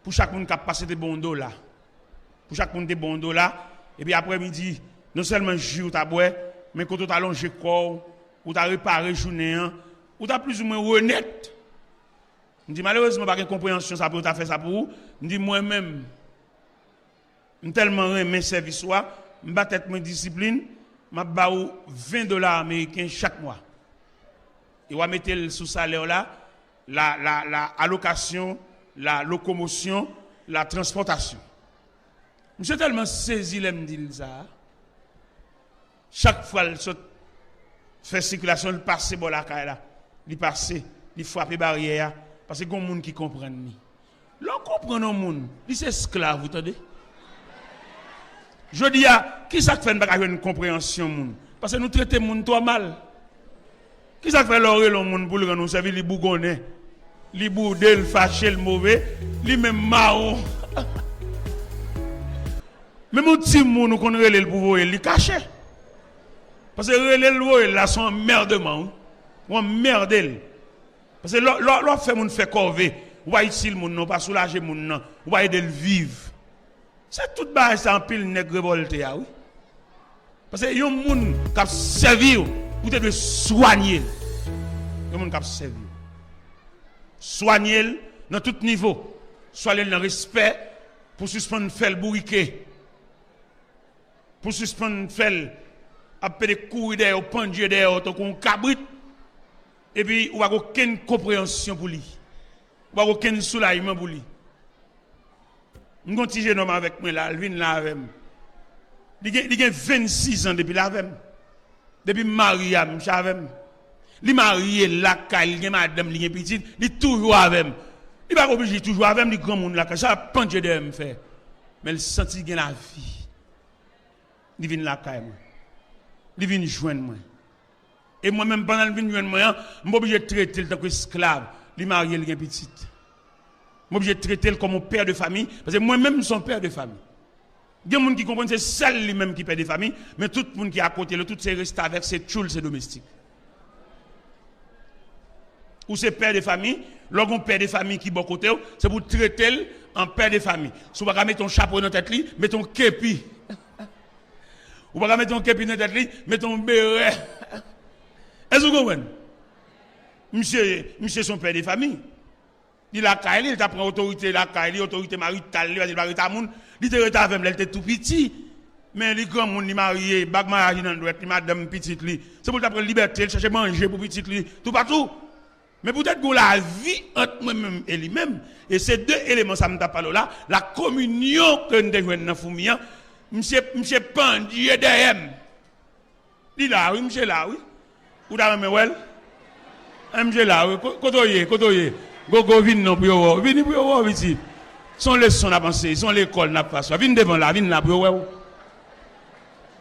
pour chaque monde qui a passé des bons là. Pour chaque monde des bons là et puis après-midi non seulement jus ta boire mais quand tu as allongé corps ou tu as réparé journée ou tu as plus ou moins honnête. Je dis malheureusement pas de compréhension ça pour tu faire ça pour vous. Je dis moi-même tellement mes services soit me tête mon discipline m'a ba $20 américains chaque mois. il va mettre le sous salaire là, la allocation, la locomotion, la transportation. Monsieur tellement saisi l'aime dire ça. Chaque fois il fait circulation, il passe bon la caille là, il passe, il frappe barrière parce que gon monde qui comprend ni. L'on comprend non monde, il c'est esclave, vous entendez? Je dis qui ça fait une compréhension monde parce que nous traitons monde trop mal. Qui ça fait l'oreille le monde pour le nous servir les bougonnais, les boudel, le fâché, le mauvais, les même marron. Même un petit monde nous connaît le pouvoir, il caché. Parce que relève là son merdement, on merde. Parce que l'on fait mon fait corvée, ou va ici le monde non pas soulager mon non, ou va aider le vivre. C'est tout bas ça en pile nèg révolté oui. Parce que yon monde qui servir pour te soigner. Yon monde qui servir. Soigner dans tout niveau. Soigner dans respect pour suspendre faire le bourriquet. Pour suspendre faire après des coups derrière, pendu derrière, comme un cabrit. Et puis, on n'a aucune compréhension pour lui. On n'a aucun soulagement pour lui. Je suis un petit jeune homme avec moi là, il vient là avec moi. Il a 26 ans depuis là avec moi. Depuis marié, je suis avec moi. Il est marié là, il a madame, il est petit, il est toujours avec moi. Il n'est pas obligé de toujours avec moi, il est grand monde là, ça pendu derrière me faire. Mais il sent qu'il a la vie. Il vient là, il vient joindre moi. Et moi-même, pendant qu'il vient joindre moi, je suis obligé de traiter le tant qu'esclave. Il est marié, il est petit. Je suis obligé de traiter comme un père de famille, parce que moi-même, je suis un père de famille. Il y a des gens qui comprennent que c'est seul lui-même qui père de famille, mais tout le monde qui est à côté, tout c'est resté avec ses tchoules, ses domestiques. Ou c'est père de famille, lorsqu'on père de famille qui est bon côté, c'est pour traiter en père de famille. Si vous ne mettre ton chapeau dans la tête, mettez ton képi. Ou pas mettre ton képi dans la tête, mettez ton béret. Est-ce que vous comprenez? Monsieur son père de famille. Il a caillé, il t'a pris autorité, la caillé, autorité maritale, il va dire maritale moun, il te reta avec elle était tout petit. Mais les grands moun li marié, bag mariage dans droite, madame petite li. C'est pour t'apprendre liberté, il chercher manger pour petite li, tout partout. Mais peut-être que la vie entre moi-même et lui-même, et ces deux éléments ça me t'a parlé là, la communion que nous devons dans Foumia, monsieur pendu derrière. Il là oui, monsieur là oui. Ou dans me well. Monsieur là oui, kotoye. Gogo vin non pour vini pour ici. Son leçon n'a pensé, son l'école n'a pas ça. Vin devant là, vin là pour ouais.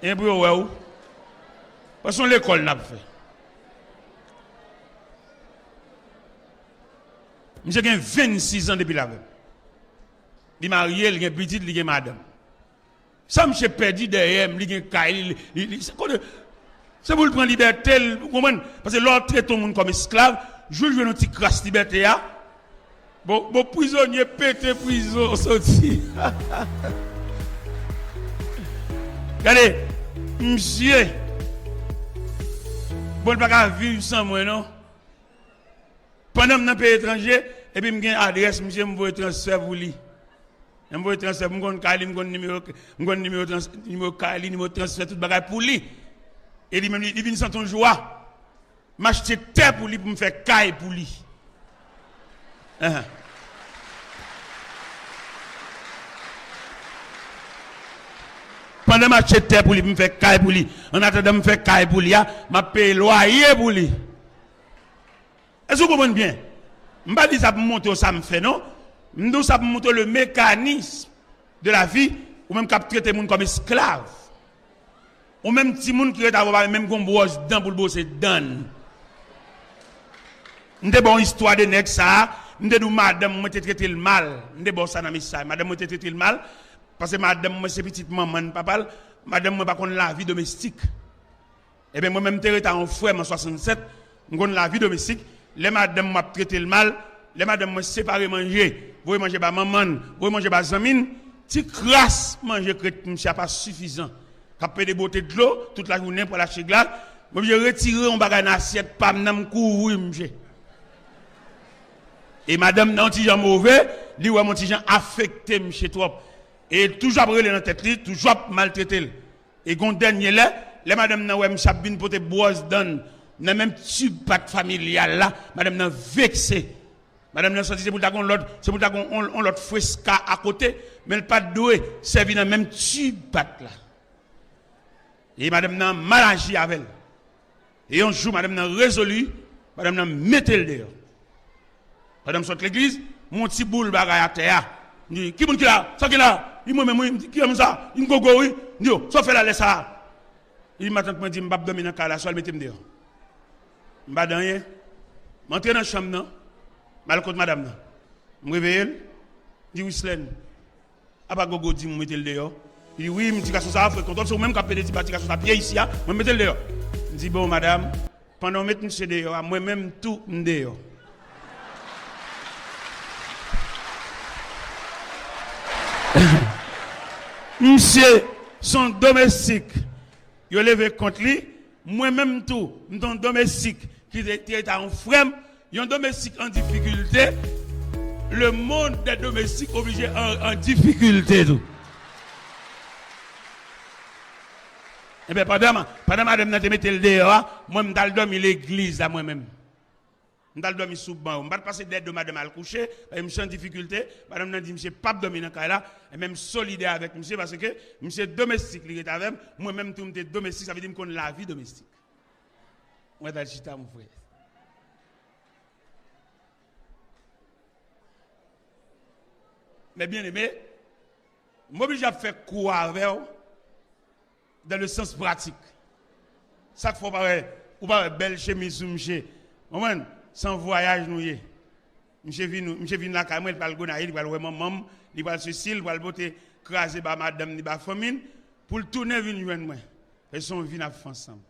Et pour ouais. Parce que l'école n'a pas fait. Monsieur a 26 ans depuis là. Il est marié, il est petit, il est madame. Ça monsieur perdu derrière, il est caille, c'est pour le prendre liberté, vous comprenez? Parce que l'autre traite tout le monde comme esclave, je veux une petite crasse liberté. Bon, prisonnier pété prison sorti. Regardez, monsieur, bon, pas qu'à vivre sans moi, non? Pendant que je suis dans le pays étranger, et puis je suis adresse, monsieur, je vais transfert pour lui. Je vais transfert, je vais numéro Kali, numéro transfert, tout le bagage pour lui. Et lui-même, il vient sans ton joie. M'acheter terre pour lui, pour me faire caille pour lui. Pendant que m'acheter terre pour lui, pour me faire caille pour lui. En attendant de me faire caille pour lui, je paye loyer pour lui. Est-ce que vous comprenez bien? Je ne vais pas dire ça pour montrer ça me fait, non? Je dis ça pour montrer le mécanisme de la vie, ou même qu'à traiter les gens comme esclaves. Ou même si les gens qui ont même qu'on brosse dedans pour le bosser dedans. Nous avons une histoire de nègre ça. Nous avons madame, moi, traité le mal. Nous avons ça dans mes sailles. Madame, moi, traité le mal. Parce que madame, moi, c'est petite maman, papa. Madame, moi, pas contre la vie domestique. Et bien, moi-même, j'étais en frère en 67. Nous avons la vie domestique. Les madame m'a traité le mal, les madame m'a séparé manger. Vous manger pas maman, vous manger pas zamine. Si crasse manger crête, monsieur pas suffisant. Capé de beauté de l'eau toute la journée pour la glace. Moi je retirer un bagage dans assiette pas m'nam courir monsieur. Et madame non petit gens mauvais, lui ouais mon petit gens affecté monsieur trop. Et toujours après dans tête li, toujours maltraité. Et gon dernier là, les madame nan ouais monsieur bin pour te boise donne. dans même tube pat familial là, madame nan vexé. Madame nan senti c'est pour ta gon l'autre, c'est pour ta gon on l'autre fresca à côté, mais le pas doué servi dans même tube pat là. Et madame nan mal agi avec elle. Et un jour madame nan résolu, madame nan mette le dehors. Madame sort l'église, mon petit boule bagaille à terre. Dit qui qui là, ça qui là, il moi même qui aime ça, il gogo oui, dit ça fait la laisse ça. Il m'attend que me dit m'pa dormir dans cala, soit mettez me dehors. M'pa dans rien. M'entrer dans chambre nan, mal contre madame nan. Me réveille, dit Wislen. Aba gogo dit me mettez le dehors. Il dit oui, me dit garçon ça fait contrôle, c'est même capé des petits garçons ça pied ici, me mettez le dehors. Il dit bon madame, pendant mettre monsieur dehors, moi même tout dehors. Monsieur, son domestique, il levé contre lui, moi-même tout, mon domestique qui était en frère, un domestique en difficulté, le monde des domestiques obligé en difficulté tout. Eh bien, pendant madame n'a te mette le dehors, moi je m'dal dormir l'église à moi-même. M'dal dormir sous banc, m'pas passer d'aide de madame à coucher, je suis en difficulté, madame n'a dit monsieur pas dormir dans là et même solidaire avec monsieur parce que monsieur domestique il est avec moi-même tout m'était domestique, ça veut dire qu'on la vie domestique. Moi dal chita mon frère. Mais bien aimé, m'oblige à faire quoi avec dans le sens pratique. Ça faut pas ou pas belle chemise ou monsieur. Moment sans voyage nous y. Monsieur vient la caméra, il parle gonaï, il parle maman, il parle ceci, il parle beauté craser ba madame ni ba famine pour tourner venir joindre moi. Et son vie n'a fait ensemble.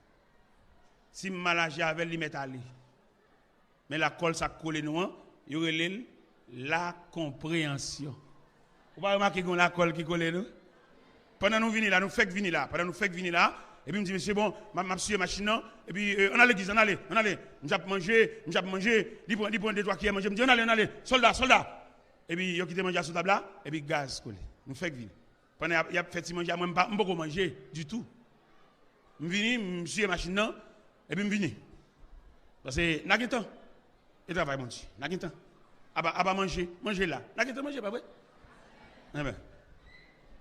Si malage avec lui met aller. Mais la colle ça coller nous, il y aurait la compréhension. Vous pas remarquer qu'on la colle qui colle nous? Pendant nous venir là, nous fait venir là, et puis me dit monsieur bon, m'a suivi machine et puis on a l'église, on allait, m'j'ap manger, il prend deux trois qui manger, me dit on allait, soldat. Et puis il quitté manger sur table là et puis gaz collé. Nous fait venir. Pendant il a fait manger, moi pas manger du tout. Me vini, me suivi machine et puis me vini. Parce que n'a temps. Et travail mon Dieu, n'a temps. Aba manger là. N'a temps manger pas vrai?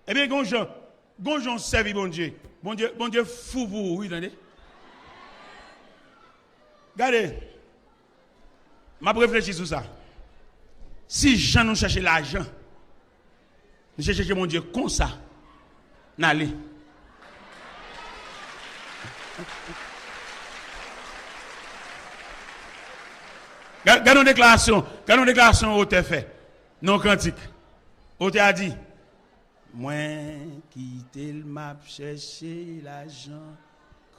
Eh bien gonjon servi bon Dieu fou pour oui attendez. Regardez. M'a réfléchi sur ça. Si Jean nous chercher l'argent, nous chercher mon Dieu comme ça. N'allez. Gardons déclaration au te fait. Non cantique. Au te a dit moi quitter le map chercher l'argent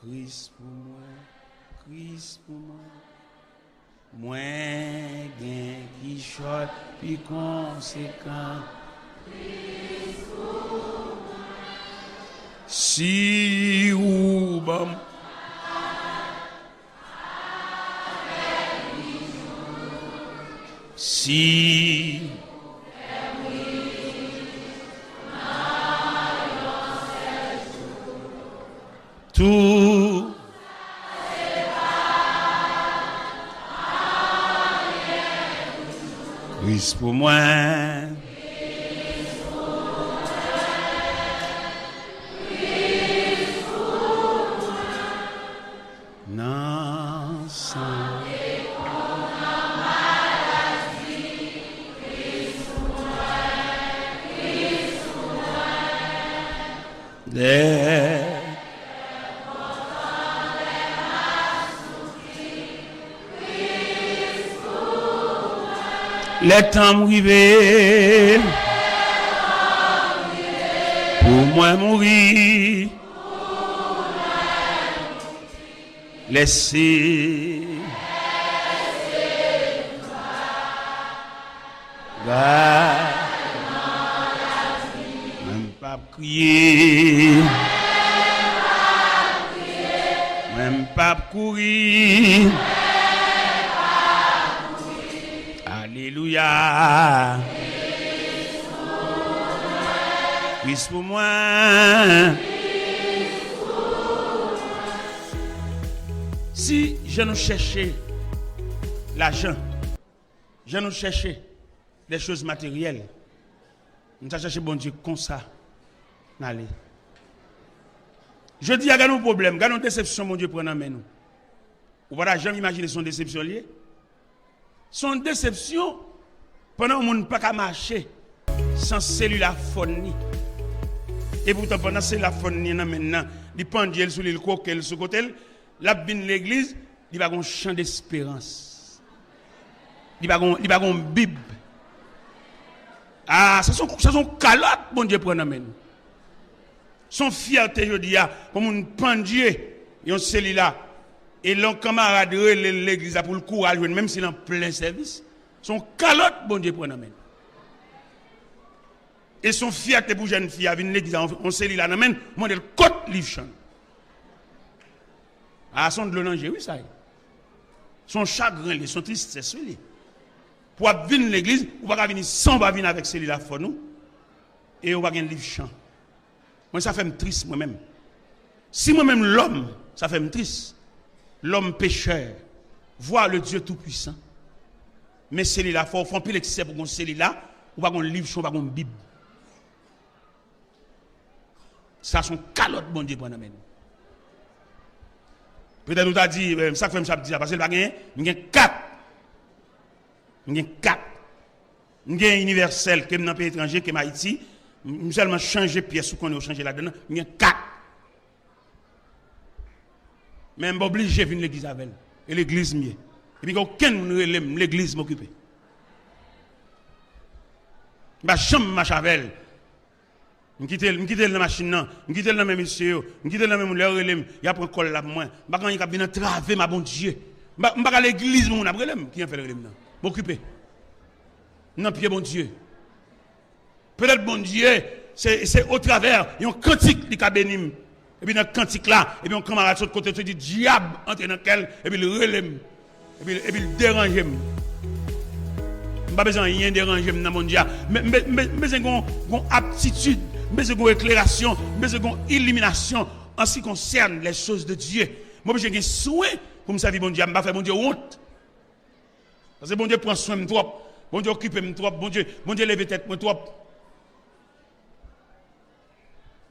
Christ pour moi moi gain qui short puis conséquent Christ pour moi si ou bam si tout Christ pour moi non sans les temps arrivés pour moi mourir laissez même pas crier même pas courir alléluia Christ pour moi Si je nous cherchais l'argent, je nous cherchais des choses matérielles, nous avons cherché bon Dieu comme ça. Allez. Je dis, il y a un problème, il y a une déception, mon Dieu, prend en main nous. Ou voilà, jamais imaginer son déception liée. Son déception, pendant que on ne peut pas marcher sans cellule phone. Et pourtant, pendant que cellule phone, maintenant, il pendule sur le coquel, sur le côté, la bin l'église, il va avoir un chant d'espérance. Il va avoir une Bible. Ah, ça sont calottes, mon Dieu, prend en main nous. Son fierté, je dis, comme un pendier, et on s'est là. Et l'on camarade de l'église pour le courage, même s'il est en plein service. Son calotte, bon Dieu, prend en main. Et son fierté pour jeune fille, avec l'église, on s'est là, on modèle côte livre chant. Ah, son de l'onanger, oui, ça y est. Son chagrin, son tristesse, oui. Pour venir l'église, on va venir sans va venir avec celui-là, pour nous. Et on va gagner un livre chant. Moi, ça fait me triste, moi-même. Si moi-même, l'homme, ça fait me triste. L'homme pécheur, voir le Dieu Tout-Puissant. Mais celui-là, il faut faire un peu l'excès pour qu'on celui-là, ou pas qu'on livre, ou pas qu'on Bible. Ça, son calotte, bon Dieu, pour nous. Peut-être nous t'a dit, ça fait me dire, parce que il y a 4. Il y a 4. Il y a universel, qui est dans un pays étranger, qui est Haïti. Nous seulement changer pièce ou qu'on a changé là-dedans, il y a 4. Mais je suis obligé de venir l'église avec elle. Et l'église mieux. Et puis aucun l'église m'occupe. Je suis jamais marcher avec elle. Je quitte la machine, je quitte le même monsieur, je quitte le même relève, il a pris un col là pour moi. Je ne vais pas venir traver ma bon Dieu. Je ne vais pas à l'église, mon relève. Qui a fait le relève? M'occuper. Non, pied bon Dieu. Peut-être bon Dieu, c'est au travers, il y a un cantique qui a béni. Et puis dans le cantique là, et puis on camarade sur le côté, tu dis diable entre dans quel, et puis le relève, et puis le dérange. Je n'ai pas besoin de rien déranger dans mon Dieu. Mais j'ai une aptitude, j'ai une éclairation, j'ai une illumination en ce qui concerne les choses de Dieu. Moi, j'ai un soin pour me servir mon Dieu, je ne vais pas faire mon Dieu honte. Parce que mon Dieu prend soin de toi, mon Dieu occupe de toi, mon Dieu lève tête de toi.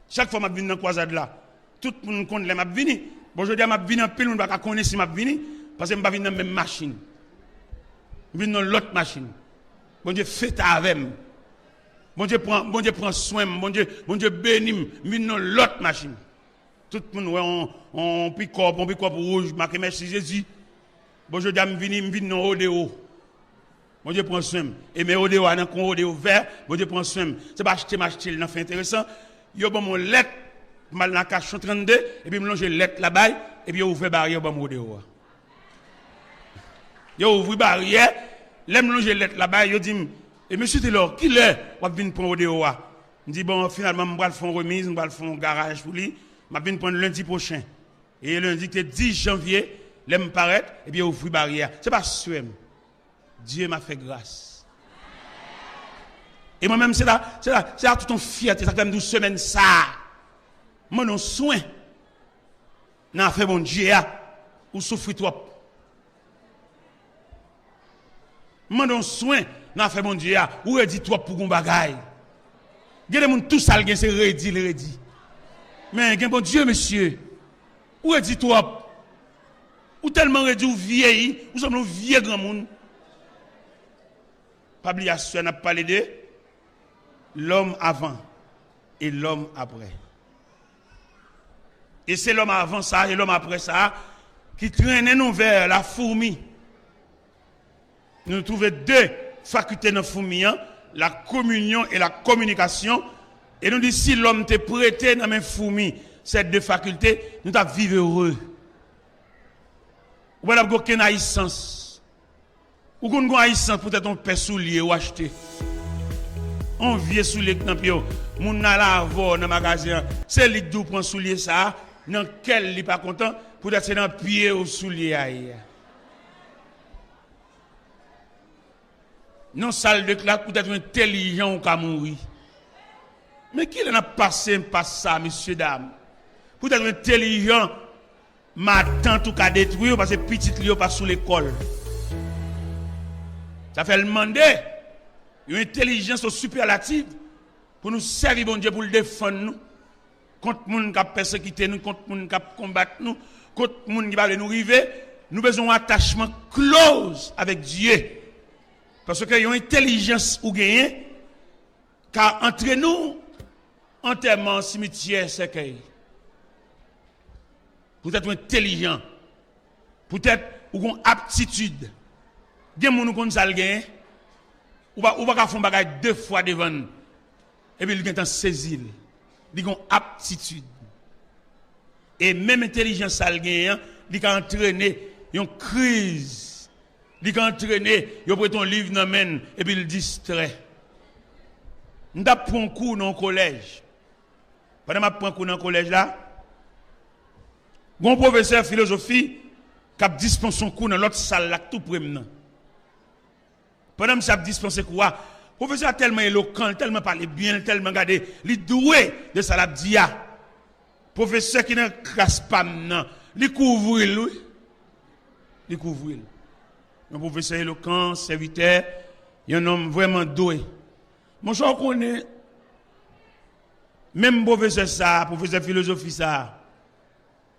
Chaque fois que je viens dans la croisade là, tout le monde connaît que je viens. Bon, je dis que je viens en pile, on ne va pas connaître si je viens, parce que je ne viens dans la même machine. Je viens dans l'autre machine. Bon Dieu fait avec moi. Bon Dieu prend soin, bon Dieu bénit, je viens dans l'autre machine. Tout le monde, on pique rouge, marqué merci Jésus. Bon, je dis que je viens dans l'ODO. Bon Dieu prend soin. Et mes ODO, on a un ODO vert, bon Dieu prend soin. C'est pas acheter, c'est fait intéressant. Yo bon mon lettre mal dans cache 32 et puis mélanger lettre là-bas et puis yo ouvre barrière bon mon dehors. Yo ouvre barrière, les mélanger lettre là-bas, yo dit et monsieur Taylor, qui l'est on venir prendre au dehors. Je dis bon finalement on va le faire remise, on va le faire garage pour lui, m'a venir prendre lundi prochain. Et lundi c'est 10 janvier, les me paraître et puis ouvre barrière. C'est pas sûr. Dieu m'a fait grâce. Et moi-même, c'est là tout en fierté, ça fait 12 semaines, ça. Moi, non, soin. N'a fait mon Dieu, ou souffrir trop. Moi, non, soin, n'a fait mon Dieu, ou redit trop pour qu'on bagaille. Il y a des gens tout ça, c'est redit. Mais, il y a bon Dieu, monsieur, ou redit trop. Ou tellement redit, ou vieilli, ou sommes nous vieux grand monde. Pas oublier, on a parlé de l'homme avant et l'homme après. Et c'est l'homme avant ça et l'homme après ça qui traînait nous vers la fourmi. Nous trouvons 2 facultés dans la fourmi, la communion et la communication. Et nous disons, si l'homme te prêté dans mes fourmis, ces 2 facultés, nous allons vivre heureux. Ou alors, aucune haïssance. Ou qu'on a haïssance peut-être on peut soulier ou acheter. On vient soulier dans pio. Moun na la vo dans magasin, c'est lui qui prend soulier ça, dans quel il pas content, peut-être c'est dans pied ou soulier aïe. Non salle de classe peut-être intelligent ou ka mourir. Mais qui en a passé par ça, messieurs dames? Peut-être intelligent, matin tout cas détruire parce que petite li pas sous l'école. Ça fait le demander une intelligence superlative pour nous servir bon Dieu pour le défendre nous contre moun qui persécuter nous, contre moun qui combattre nous, contre moun qui va nous river, nous besoin un attachement close avec Dieu. Parce que y a une intelligence ou gagner car entre nous enterrement cimetière cercueil. Peut-être intelligent, peut-être ou une aptitude. Gen moun kon sal gen, ou pas faire bagay deux fois devant. Et puis il gen tan saisir. Il gon aptitude. Et même intelligence sal gen, il kan entraîner une crise. Il kan entraîner, yo prend ton livre nan men et puis il distrait. M'ta prend cours dans collège. Pendant m'a prend cours dans collège là, gon professeur philosophie qui a dispensé son cours dans l'autre salle là tout près maintenant. Pendant que ça dispensé quoi, le professeur tellement éloquent, tellement parlé bien, tellement gardé, il doué de ça la dia. Professeur qui ne crasse pas maintenant, il couvre lui. Il couvre. Un professeur éloquent, serviteur, un homme vraiment doué. Mon cher connaît même professeur ça, professeur philosophie ça.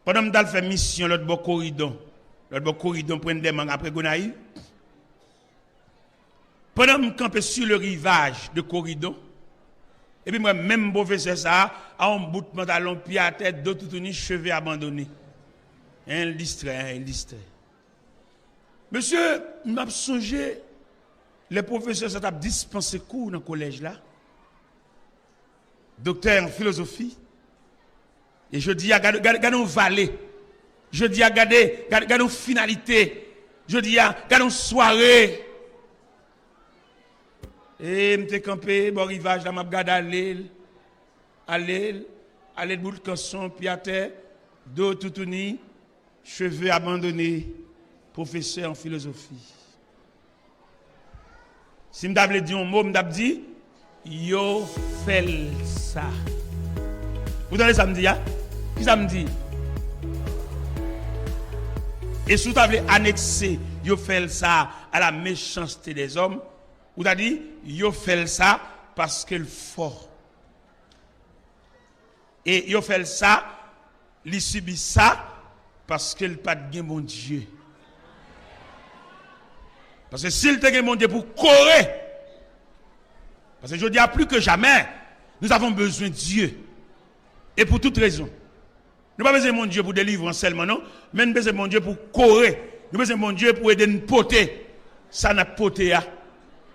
Pendant que fait mission l'autre bon corridor prendre des mangues après Gonaï. Pendant que je campais sur le rivage de corridor, et puis moi, même professeur ça, a un bout de pantalon, pied à tête, dos tout uni, cheveux abandonnés. Il distrait. Monsieur, m'a songé, les professeurs ça t'a dispensé cours dans le collège là. Docteur en philosophie. Et je dis à garder nos valets. Je dis à garder nos finalités. Je dis à garder nos soirées. Et m'te campé bon rivage là m'a regardé aller de bout de canson pied à terre, dos tout uni, cheveux abandonnés, professeur en philosophie. Si m'd'avle dit un mot m'd'ap dit yo fait ça. Vous entendez ça me dit hein? Qui ça me dit? Et si vous avez annexé yo fait ça à la méchanceté des hommes, vous avez dit yo fait ça parce qu'il fort. Et yo fait ça, il subit ça parce qu'il pas de bon Dieu. Parce que s'il te gagne mon Dieu pour courir, parce que je dis à plus que jamais, nous avons besoin de Dieu. Et pour toute raison. Nous n'avons pas besoin de mon Dieu pour délivrer seulement, non. Mais nous avons besoin de mon Dieu pour courir. Nous avons besoin de mon Dieu pour aider nous porter. Ça n'a pas porté.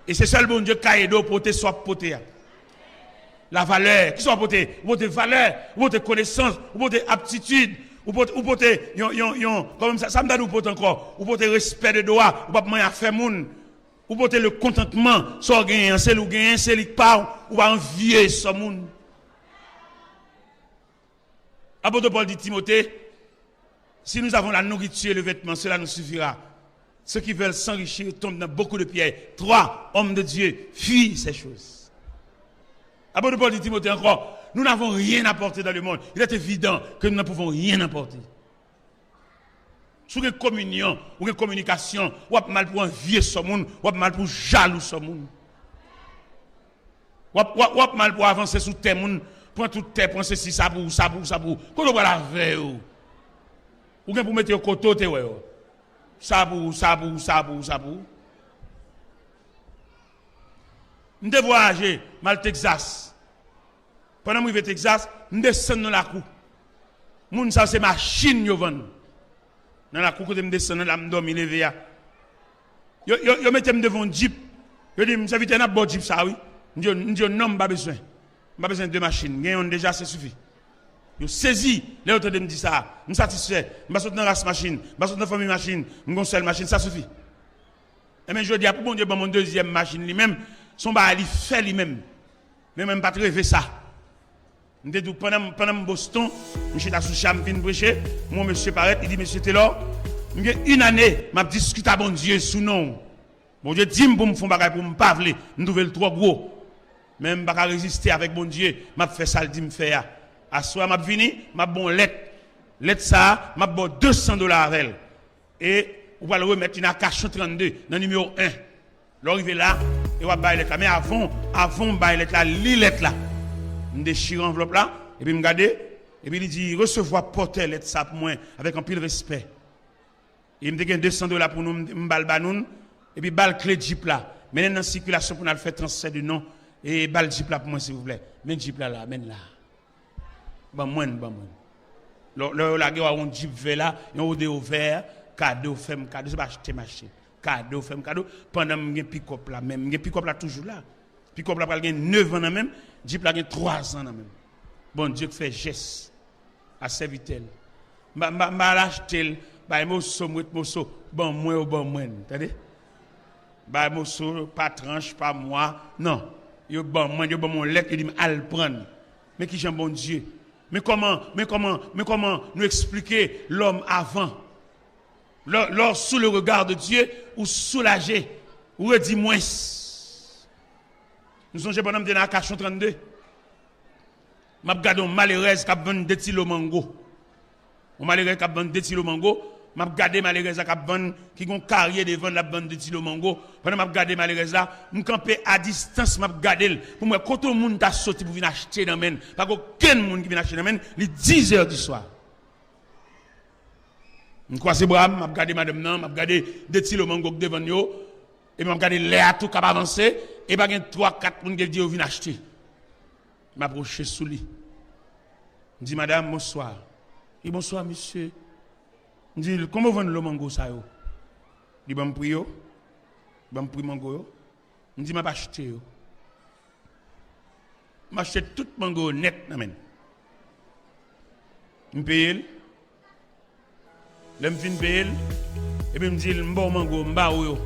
Et c'est seul bon Dieu qui a aidé pour porter, soit porter. La valeur, qui soit porter. Vous portez valeur, vous portez connaissance, vous portez aptitude, vous portez, comme ça me donne vous portez encore. Vous portez respect de droit, vous pas moyen à faire moun. Vous portez le contentement, soit gagner, c'est le gagner, c'est le pas, ou pas envier ce monde. Apôtre Paul dit Timothée, si nous avons la nourriture et le vêtement, cela nous suffira. Ceux qui veulent s'enrichir tombent dans beaucoup de pièges. 3 hommes de Dieu fuient ces choses. Apôtre Paul dit Timothée encore, nous n'avons rien apporté dans le monde. Il est évident que nous ne pouvons rien apporter. Sur une communion, ou une communication, ou mal pour envier ce monde, ou mal pour jaloux ce monde. Ou mal pour avancer sous tes monde. Prends tout tes prends ceci, ça pour. Quand on va la veille, ou bien pour mettre au côté, ça pour. Je vais voyager, mal Texas. Pendant que je vais au Texas, je descends dans la cour. Moun ça c'est machine yo vend. Dans la cour que je descends là, je dormi levé. Yo mettez devant Jeep. Yo dit ça vite un bon Jeep ça oui. Je non pas besoin. Pas besoin de machine. Gagne déjà c'est suffit. Yo saisi les autres me dit ça. Me satisfait. Me sortir dans race machine, me sortir dans famille machine, me seule machine ça suffit. Et mais je dis pour bon Dieu mon deuxième machine lui-même son ba il fait lui-même. Mais même pas rêver ça. M'dé pendant Boston, monsieur ta sous cham vinn prêcher, mon monsieur paraît, il dit monsieur Taylor, m'gè une année m'a discuté à bon Dieu sous nom. Bon Dieu dit pour me font bagay pour me pas vle, m'trouver le trop gros. Même pas résister avec bon Dieu, m'a fait ça le dit me faire. À soir m'a vini, m'a bon lettre Lettre ça, m'a bon $200 avec elle. Et on va le remettre une AK-32 dans le numéro 1. L'arrivée là, et on va bailler lettre là. Mais avant bailler lettre là, lis lettre là. Je déchire l'enveloppe là, et puis je regarde, et puis il dit, recevoir porter lettre ça pour moi, avec un pile respect. Et il me dit $200 pour nous, m'bal et puis balle clé Jeep là. Maintenant dans circulation pour nous faire transfert de nom, et balle Jeep là pour moi s'il vous plaît. Men Jeep là, men là. Bon moi. La guerre a un Jeep vert là, un odeur vert, cadeau, femme cadeau, c'est pas acheter marché. Cadeau, femme cadeau, pendant que j'ai pick-up là même, j'ai pick-up là toujours là. Pick-up là, il y a 9 ans même, Jeep là, il y a 3 ans même. Bon Dieu fait geste à serviteur. M'a acheté, bah mosso, bon moi, entendez? Bah mosso, pas tranche, pas moi, non. Yo bon moi, yo bon mon lait, il dit al prendre. Mais qui j'aime bon Dieu? Mais comment nous expliquer l'homme avant? L'homme sous le regard de Dieu ou soulagé ou redit moins. Nous sommes bon homme de la cachon 32. M'a regardé malheureuse qui a vendu des kilos mango. On malheureuse qui a vendu des kilos mango. M'a regardé malheureuse qui a vendu qui gon carrière devant la bande de kilos mango. Pendant m'a regardé malheureuse là, me camper à distance m'a regardé pour moi quand tout le monde t'a sorti pour venir acheter dans men. Pas aucun monde qui vient acheter dans men, les 10h du soir. Je croise bras, m'a regardé madame nan, m'a regardé des kilos mango devant yo et m'a regardé l'air tout cap avancer et pas gen 3-4 monde qui dit yo venir acheter. M'approcher sous lui. Je dis madame bonsoir. Et bonsoir monsieur. Je dis comment vendre le mango ça yo? Il dit prie yo. Bon prix mango yo. Je dis m'a pas acheter yo. M'achète tout mango net nan men. M'paye. L'em fin paye et puis me dit m'bon mango m'ba yo.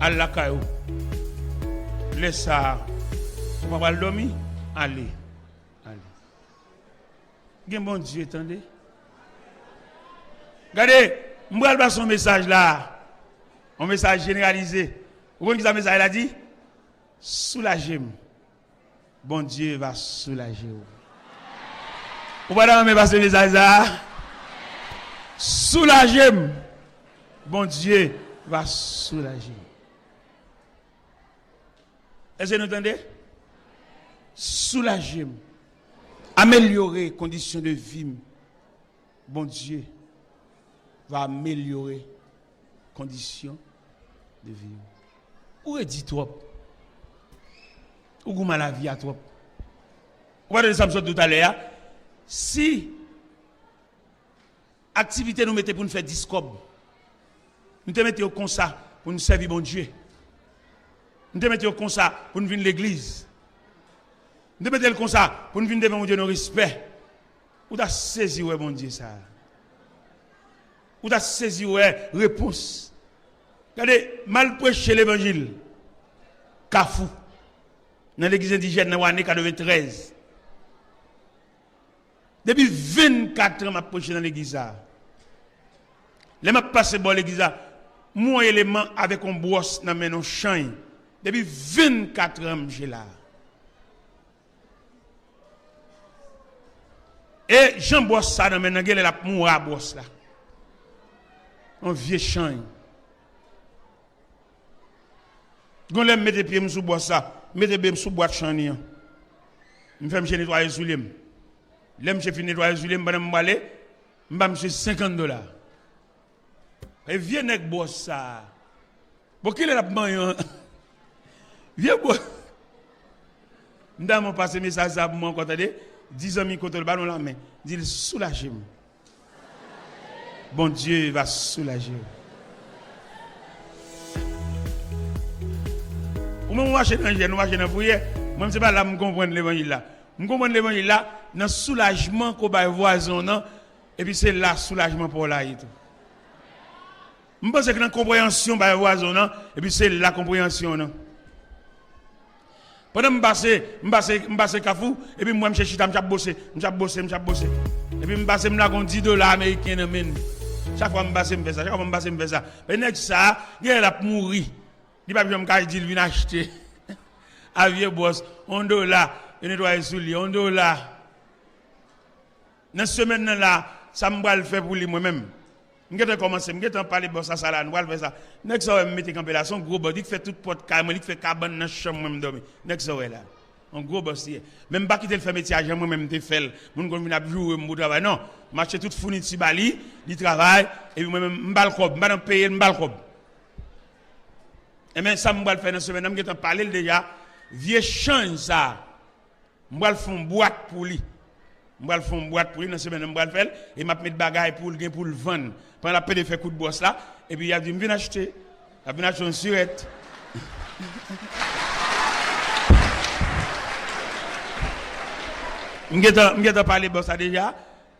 Al la kayo. Laisse ça. On va dormir. Allez. Gen bon Dieu, attendez. Regardez, je vais passer son message là. Un message généralisé. Vous voyez ce que ce message a dit? Soulagez-moi. Bon Dieu va soulager vous. Vous voyez passer ce message là? Soulagez-moi. Bon Dieu va soulager. Est-ce que vous entendez? Soulagez-moi. Améliorer les conditions de vie. Bon Dieu va améliorer les conditions de vie. Où est dit trop? Où est la vie à trop? Vous voyez ça tout à l'heure. Si activité nous mettez pour nous faire discob, nous te mettons comme ça pour nous servir bon Dieu. Nous te mettons comme ça pour nous venir à l'église. Nous te mettons comme ça pour nous venir devant mon Dieu nos respect. Ou t'as saisi ouais bon Dieu ça. Ou t'as saisi ouais réponse. Regardez, mal prêcher l'évangile. Kafou. Dans l'église indigène dans l'année 93. Depuis 24 ans, je prêché dans l'église. Je suis passé dans l'église. Mon élément avec un brosse dans mes champs. Depuis 24 ans, j'ai là. Et Jean brosse ça dans mes gens, il a mouru à brosse là. Un vieux champ. Quand je mets les pieds sous bois ça, mettez les pieds sous bois de champ. Je fais nettoyer sous les. L'aime j'ai fini nettoyer sous les, je vais $50. Et viens avec boss ça. Pour qu'il est là pour viens boss. M'dame passe message ça pour moi quand 10 ans mi côté le ballon la main. Dit soulagez-moi. Bon Dieu va soulager. Ou même marcher dans nous marcher dans prière, moi c'est pas là me comprendre l'évangile là. Me comprendre l'évangile là dans soulagement qu'on va voisin non et puis c'est là soulagement pour là et tout. Je pense que dans compréhension ba voisin non et puis c'est la compréhension non. Pendant me passer Kafou et puis moi me chercher me bosser. Et puis me passer me la $10 américains dans men. Chaque fois me passer me faire ça, chaque fois me passer me faire ça. Mais nèg ça, il a mourir. Il pas jamais ka dit il vient acheter. A vieux boss $1, il nettoyer sous lui $1. Dans semaine là, ça me le faire pour lui moi-même. Je vais commencer, je vais parler de ça là, je vais faire ça. Next ça me mettre camper là, son gros body qui fait toute porte carré, il fait cabane dans chambre même dormir. Next ça là. Un gros boss. Même pas quitter le faire métier, moi même te fait. Mon kon vinn jouer mon travail non. Marcher toute fourni ci bali, il travaille et puis moi même m'bal kob, m'bal payer m'bal kob. Et même ça m'bal faire dans semaine, je vais parler déjà vieux change ça. M'bal font boîte pour lui. M'bal font boîte pour lui dans semaine m'bal faire et m'a mettre bagaille pour le vendre. Pendant la paix de faire coup de boss là et puis il a dit viens acheter. Il a vinn acheter une surette. Je vais parler de ça déjà.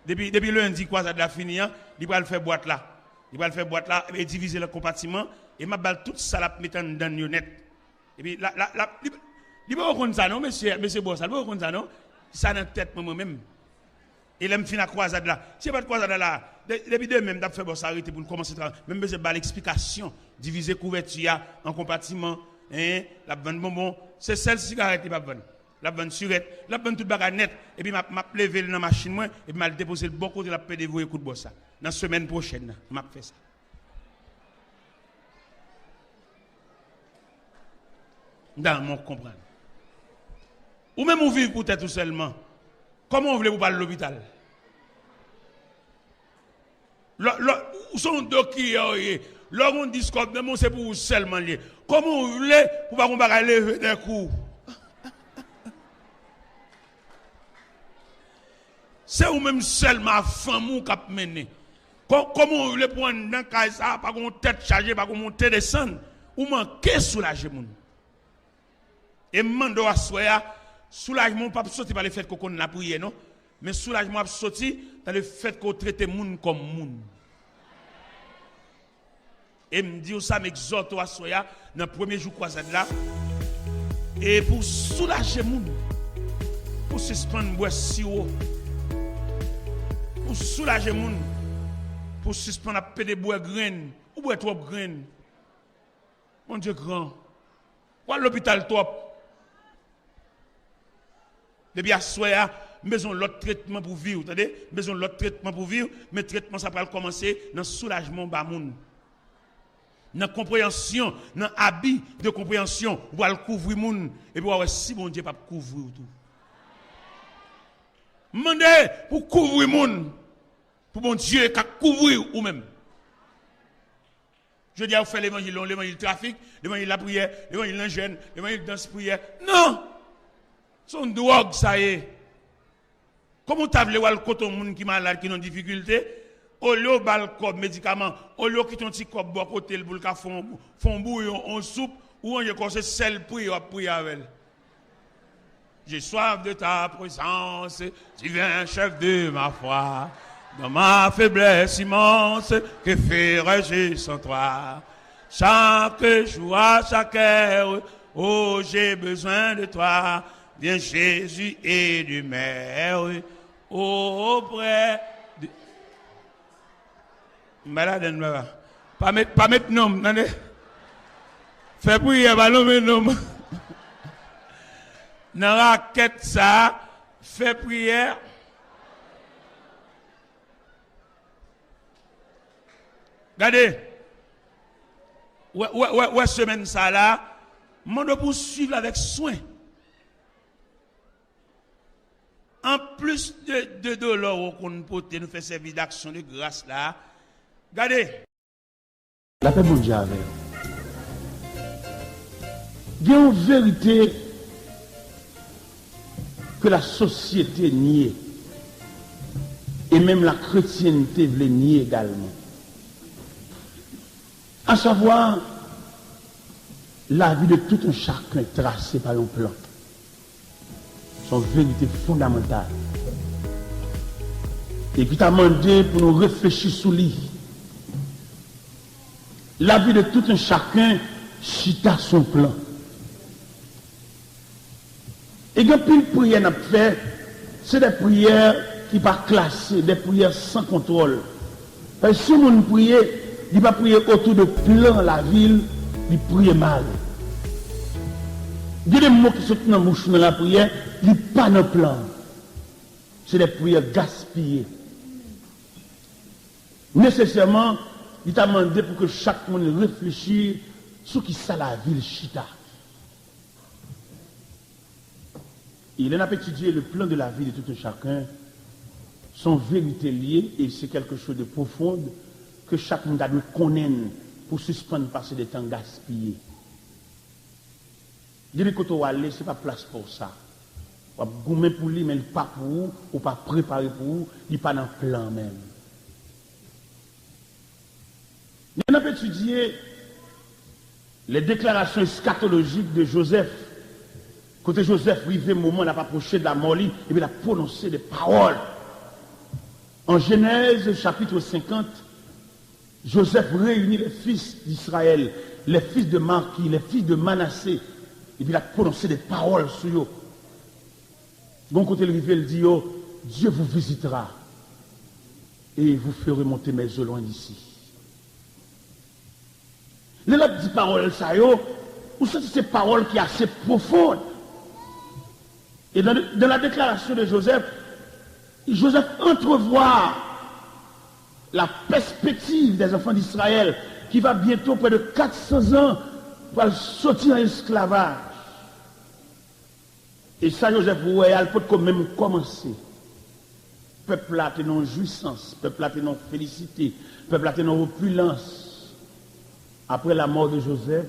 Depuis lundi, quoi, ça a fini, il va le faire boîte là. Il va le faire boîte là, et diviser le compartiment. Et ma balle toute ça, la mettre dans le net. Et puis, il va reconnaître ça, non, monsieur Boss, il va reconnaître ça, non? Ça dans la tête, moi-même. Et là, je finis la croisade là. Si pas de croisade là, depuis deux même, je fait boss arrêter pour commencer à travailler. Même besoin de l'explication. Diviser couverture en compartiment. La bonne bonbon. C'est celle cigarette qui va vendre. La bonne surette, la bonne toute bagarre net, et puis m'a levé dans la machine moi, et puis m'a déposé le bon côté la paix de vous écoute bossa. Dans la semaine prochaine, m'a fait ça. Dans mon comprendre. Ou même vous vivez peut-être tout seulement. Comment vous voulez vous parler de l'hôpital? Où sont deux qui on dit que c'est pour vous seulement lié. Comment vous voulez pour pas qu'on va lever des coups? C'est ou même seulement femme qui a mené. Comment vous voulez prendre dans le ça, pas qu'on tête chargée, pas qu'on monte descendre, ou manquer soulager moun. Et mando à soya, soulagement pas sorti par le fait qu'on a prié non, mais soulagement sorti dans le fait qu'on traite moun comme moun. Et me dit ça m'exhorte à soya dans le premier jour croisade là. Et pour soulager moun, pour suspendre bois sirop. Pour soulager les gens, pour suspendre la paix de bois graines, ou bois trop graines. Mon Dieu grand. Quoi l'hôpital trop? Depuis à soya, besoin de l'autre traitement pour vivre, vous entendez? Besoin de l'autre traitement pour vivre, mais le traitement ça va commencer dans le soulagement ba moun. Dans la compréhension, dans l'habit de compréhension, on va le couvrir moun et puis si bon Dieu pas couvrir tout. Mandez pour couvrir moun. Pour mon Dieu, qu'à couvrir ou même. Je dis à vous faire l'évangile trafic, l'évangile la prière, l'évangile la jeûne, l'évangile danse prière. Non! Son drogue, ça y est. Comment tu as voulu voir le coton moun qui est malade, qui a une difficulté? Au lieu de médicaments, au lieu de petit cop bois côté pour le font bouillon, on soupe, ou on y a sel prier avec. J'ai soif de ta présence, tu viens chef de ma foi. Dans ma faiblesse immense, que ferais-je sans toi? Chaque jour, à chaque heure, oh, j'ai besoin de toi. Viens Jésus et du Mère, auprès de... Malade, pas mettre nom, attendez. Fais prière, pas nommer nom. Dans la quête, ça, fais prière. Regardez, ouais, semaine ça là, je dois poursuivre avec soin. En plus de dollars qu'on peut nous faire servir d'action de grâce là, regardez. La paix bon Dieu avec. Il y a une vérité que la société nie et même la chrétienté veut nier également. À savoir, la vie de tout un chacun tracée par un plan. Son vérité fondamentale. Et qui t'a demandé pour nous réfléchir sur lui. La vie de tout un chacun chita son plan. Et quand une prière n'a fait, c'est des prières qui ne sont pas classées, des prières sans contrôle. Parce que si on prie, il ne va pas prier autour de plan la ville, il prie mal. Il y a des mots qui sont dans la bouche dans la prière, il n'est pas dans le plan. c'est des prières gaspillées. Nécessairement, il t'a demandé pour que chaque monde réfléchisse sur qui ça la ville chita. Il en a étudié le plan de la vie de tout un chacun, son vérité liée, et c'est quelque chose de profond que chaque monde doit connaître pour suspendre passer des temps gaspillés. Il dit que tu vas aller, ce n'est pas place pour ça. Tu vas gommer pour lui, mais il n'est pas pour vous, ou pas préparé pour vous, il n'est pas dans le plan même. On a étudié les déclarations eschatologiques de Joseph. Quand Joseph arrivé au moment où il a approché de la mort, et il a prononcé des paroles. En Genèse chapitre 50, Joseph réunit les fils d'Israël, les fils de Marquis, les fils de Manassé, et puis il a prononcé des paroles sur eux. Bon côté arrivé, il dit, oh, Dieu vous visitera et vous ferez monter mes eaux loin d'ici. Les autres dit paroles, ça, ou c'est ces paroles qui sont assez profondes. Et dans la déclaration de Joseph, Joseph entrevoit la perspective des enfants d'Israël qui va bientôt près de 400 ans pour sortir en esclavage. Et ça, Joseph, ouais, elle peut quand même commencer. Peuple là, t'es en jouissance, peuple là, t'es en félicité, peuple là, t'es en opulence. Après la mort de Joseph,